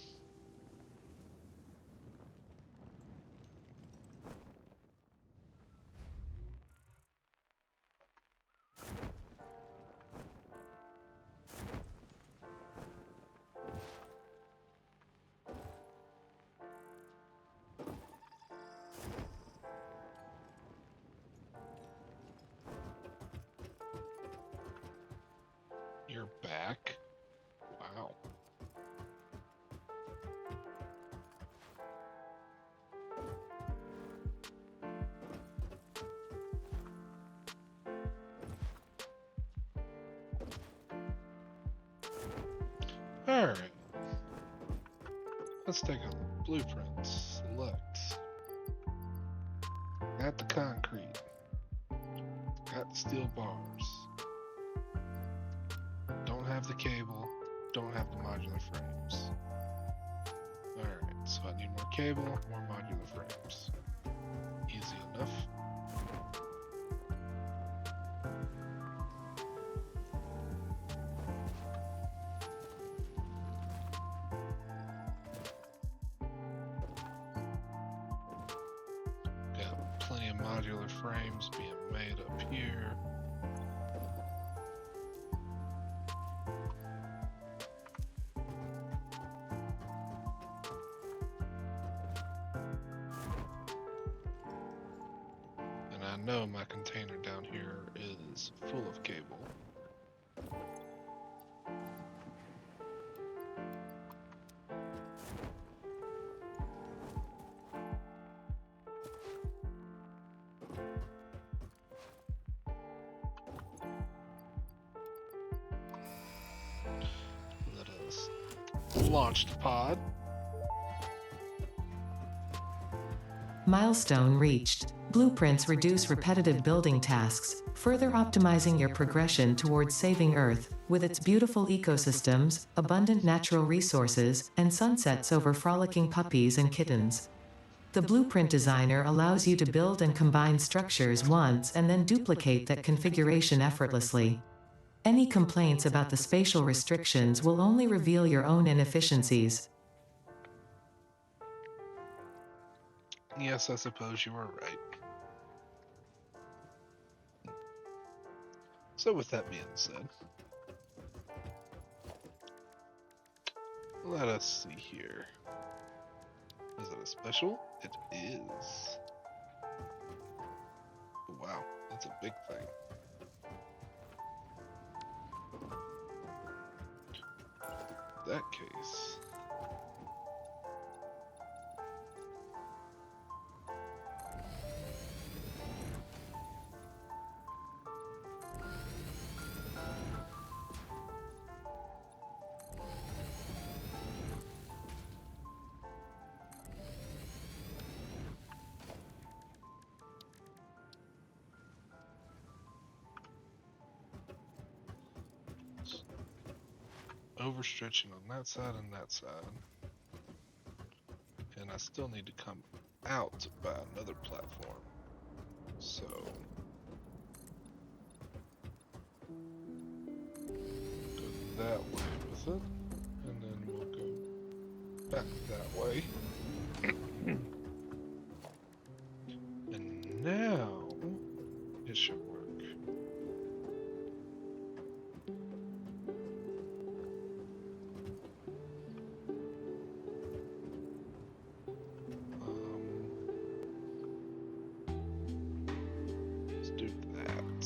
Alright. Let's take a blueprint. Select. Got the concrete. Got the steel bars. Don't have the cable. Don't have the modular frames. Alright, so I need more cable, more modular frames. Easy enough. Got plenty of modular frames being made up here. I know my container down here is full of cable. Let us launch the pod. Milestone reached. Blueprints reduce repetitive building tasks, further optimizing your progression towards saving Earth, with its beautiful ecosystems, abundant natural resources, and sunsets over frolicking puppies and kittens. The Blueprint Designer allows you to build and combine structures once and then duplicate that configuration effortlessly. Any complaints about the spatial restrictions will only reveal your own inefficiencies. Yes, I suppose you are right. So with that being said, let us see here. Is it a special? It is. Wow, that's a big thing. In that case, overstretching on that side and that side. And I still need to come out by another platform. So go that way with it, and then we'll go back that way. And now it should work. Let's do that.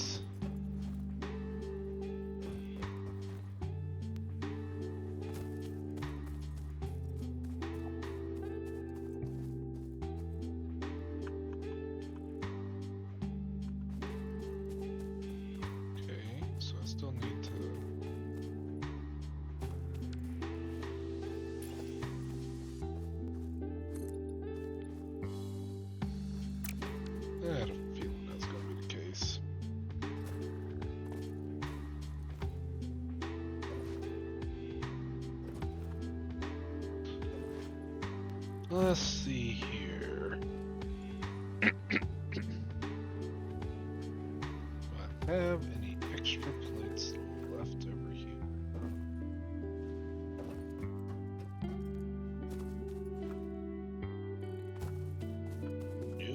Okay, so I still need to I had a feeling that's gonna be the case. Let's see here. Do I have any extra plates left over here? No.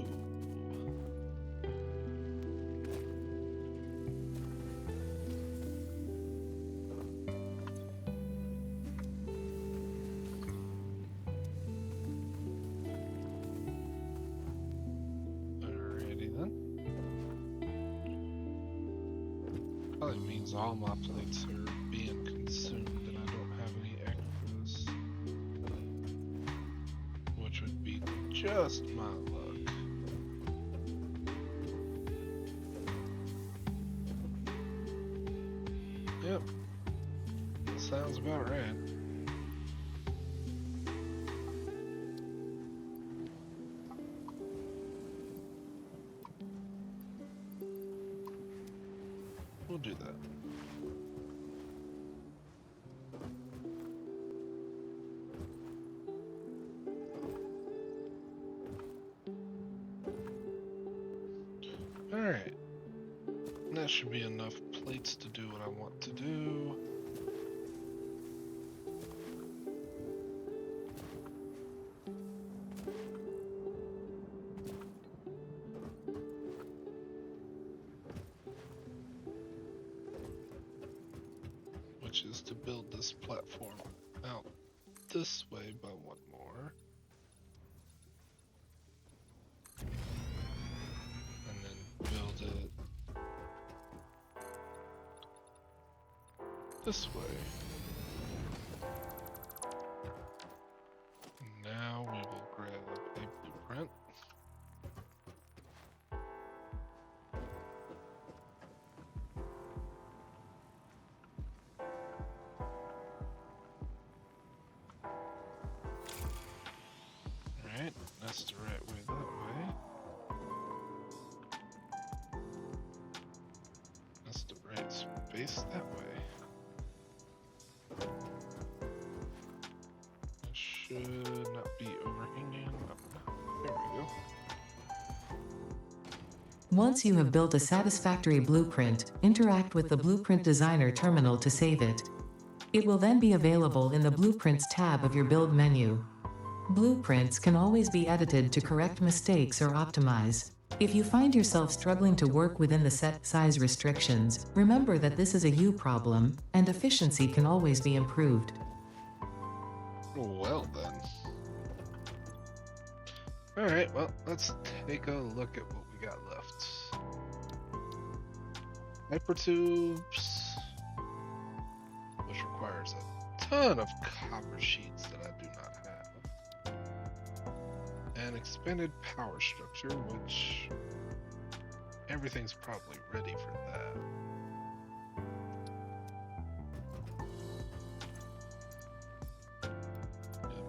Alrighty then. Probably means all my plates are being consumed and I don't have any extras. Which would be just my luck. Yep. That sounds about right. We'll do that. Alright. That should be enough plates to do what I want to do. Which is to build this platform out this way by one more. And then build it this way. Now we will grab a blueprint. Alright, that's the right way that way. That's the right space that way. It should not be overhanging. There we go. Once you have built a satisfactory blueprint, interact with the Blueprint Designer terminal to save it. It will then be available in the Blueprints tab of your build menu. Blueprints can always be edited to correct mistakes or optimize. If you find yourself struggling to work within the set size restrictions, remember that this is a you problem, and efficiency can always be improved. Well then. Alright, well, let's take a look at what we got left. Hypertubes, which requires a ton of copper sheets that I do not have. And expanded power structure, which everything's probably ready for that.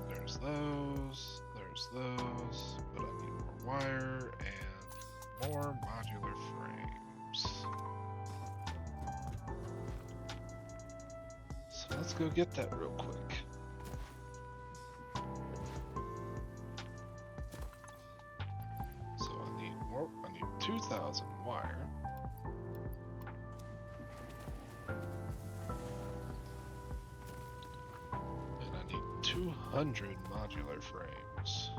There's those, but I need more wire and more modular frames. So let's go get that real quick. So I need 2,000 wire. And I need 200 modular frames.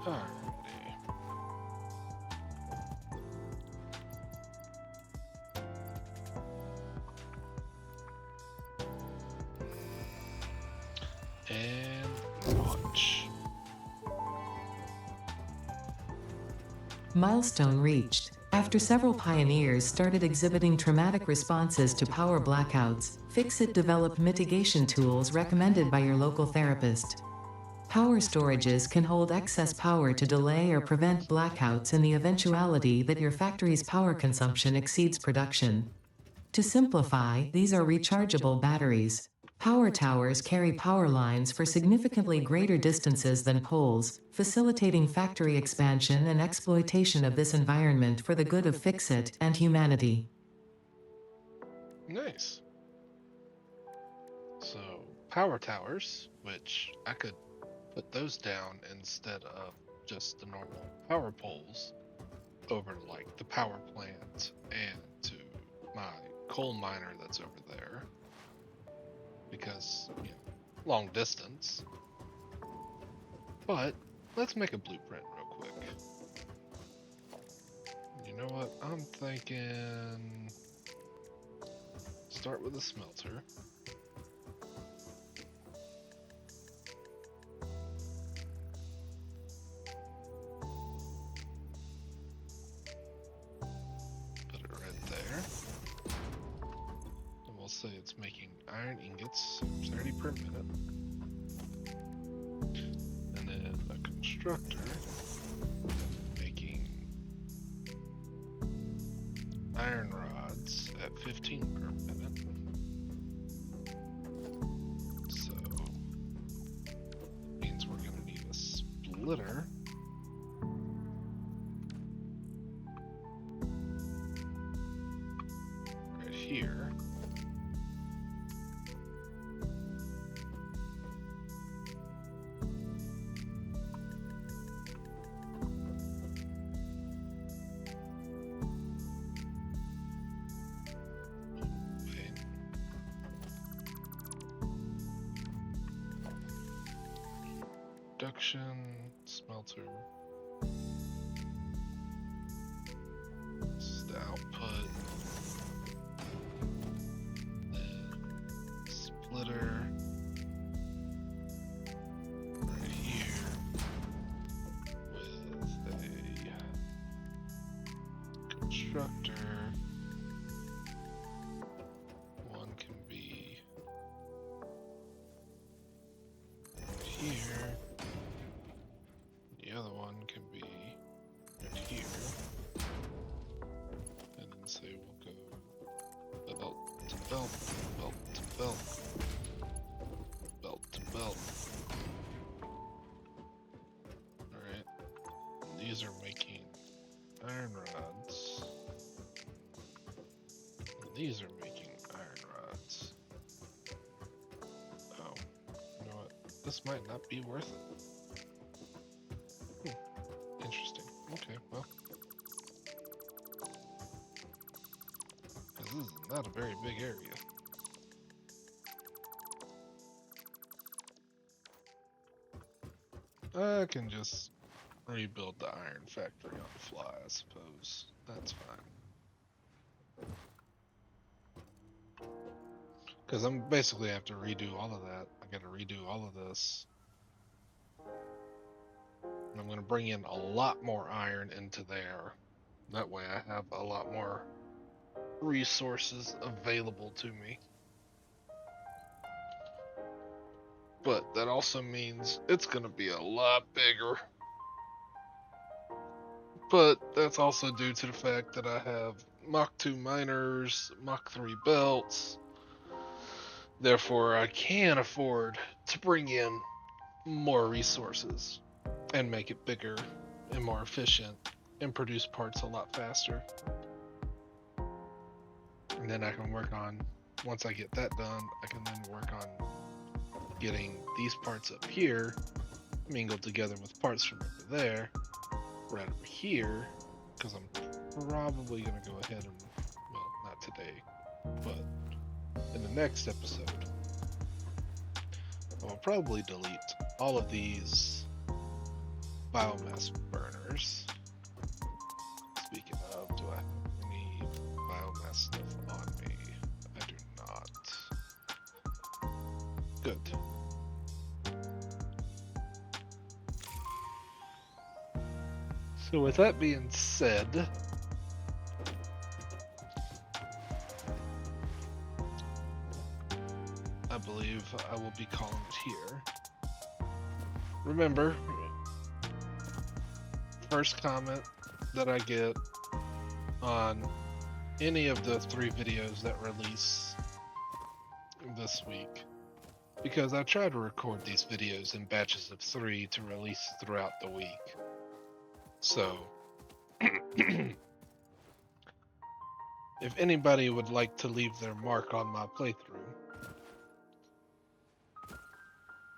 Alrighty. And launch. Milestone reached. After several pioneers started exhibiting traumatic responses to power blackouts, Fixit developed mitigation tools recommended by your local therapist. Power storages can hold excess power to delay or prevent blackouts in the eventuality that your factory's power consumption exceeds production. To simplify, these are rechargeable batteries. Power towers carry power lines for significantly greater distances than poles, facilitating factory expansion and exploitation of this environment for the good of Fixit and humanity. Nice. So, power towers, which I could put those down instead of just the normal power poles over to like the power plant and to my coal miner that's over there, because long distance. But let's make a blueprint real quick. You know what, I'm thinking start with a smelter. say it's making iron ingots, 30 per minute. And then a constructor making iron rods at 15 per minute. So means we're gonna need a splitter. Right here. Production, smelter. This is the output. Then splitter. Right here. With a constructor. One can be right here. The other one can be right here. And then say we'll go belt to belt, belt to belt, belt to belt. Alright. These are making iron rods. And these are making iron rods. Oh, you know what? This might not be worth it. Interesting. Okay, well. This is not a very big area. I can just rebuild the iron factory on the fly, I suppose. That's fine. Because I'm basically have to redo all of that. I gotta redo all of this. And I'm gonna bring in a lot more iron into there. That way I have a lot more resources available to me. But that also means it's gonna be a lot bigger. But that's also due to the fact that I have Mach 2 miners, Mach 3 belts. Therefore, I can afford to bring in more resources and make it bigger and more efficient and produce parts a lot faster. And then I can work on, once I get that done, I can then work on getting these parts up here mingled together with parts from over there, right over here, because I'm probably going to go ahead and, well, not today, but in the next episode, I will probably delete all of these biomass burners. Speaking of, do I have any biomass stuff on me? I do not. Good. So with that being said, I believe I will be calling it here. Remember, first comment that I get on any of the 3 videos that release this week, because I try to record these videos in batches of 3 to release throughout the week. So, if anybody would like to leave their mark on my playthrough,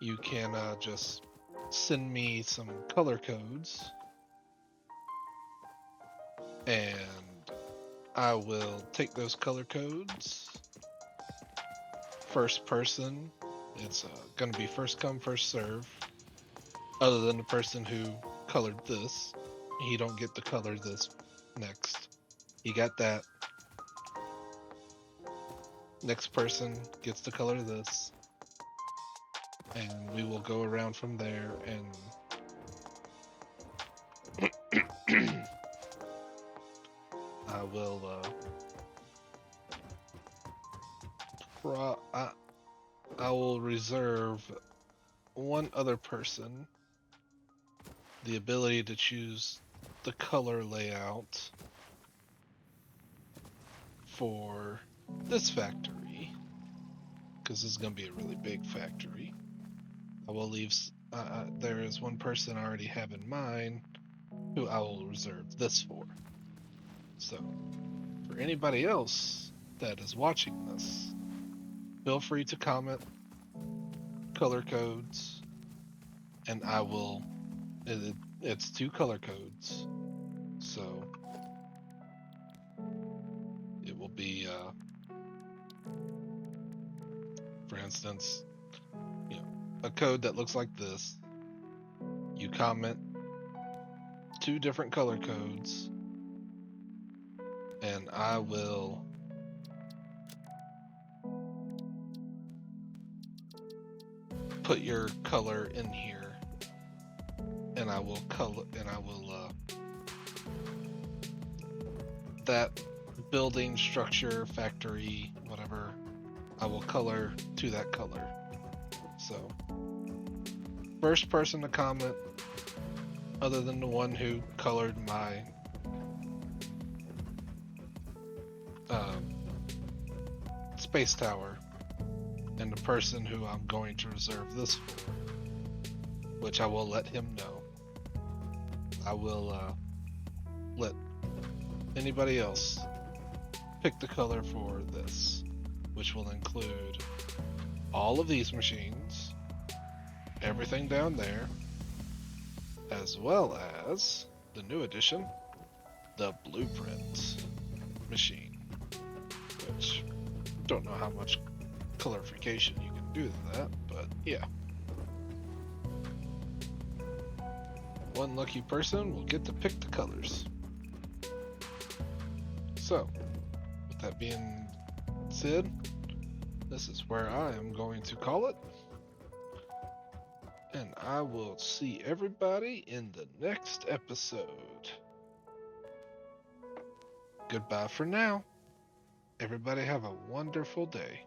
you can just send me some color codes, and I will take those color codes. First person, it's going to be first come, first serve. Other than the person who colored this, he don't get to color this next. He got that. Next person gets to color this. And we will go around from there, and I will I will reserve one other person the ability to choose the color layout for this factory, because this is going to be a really big factory. I will leave. There is one person I already have in mind who I will reserve this for. So, for anybody else that is watching this, feel free to comment color codes, and I will. It's 2 color codes, so it will be, for instance, a code that looks like this. You comment 2 different color codes, and I will put your color in here, and I will that building, structure, factory, whatever, I will color to that color. So, first person to comment, other than the one who colored my space tower, and the person who I'm going to reserve this for, which I will let him know. I will let anybody else pick the color for this, which will include all of these machines, everything down there, as well as the new addition, the blueprint machine, which don't know how much colorification you can do to that, but yeah. One lucky person will get to pick the colors. So, with that being said, this is where I am going to call it. And I will see everybody in the next episode. Goodbye for now. Everybody have a wonderful day.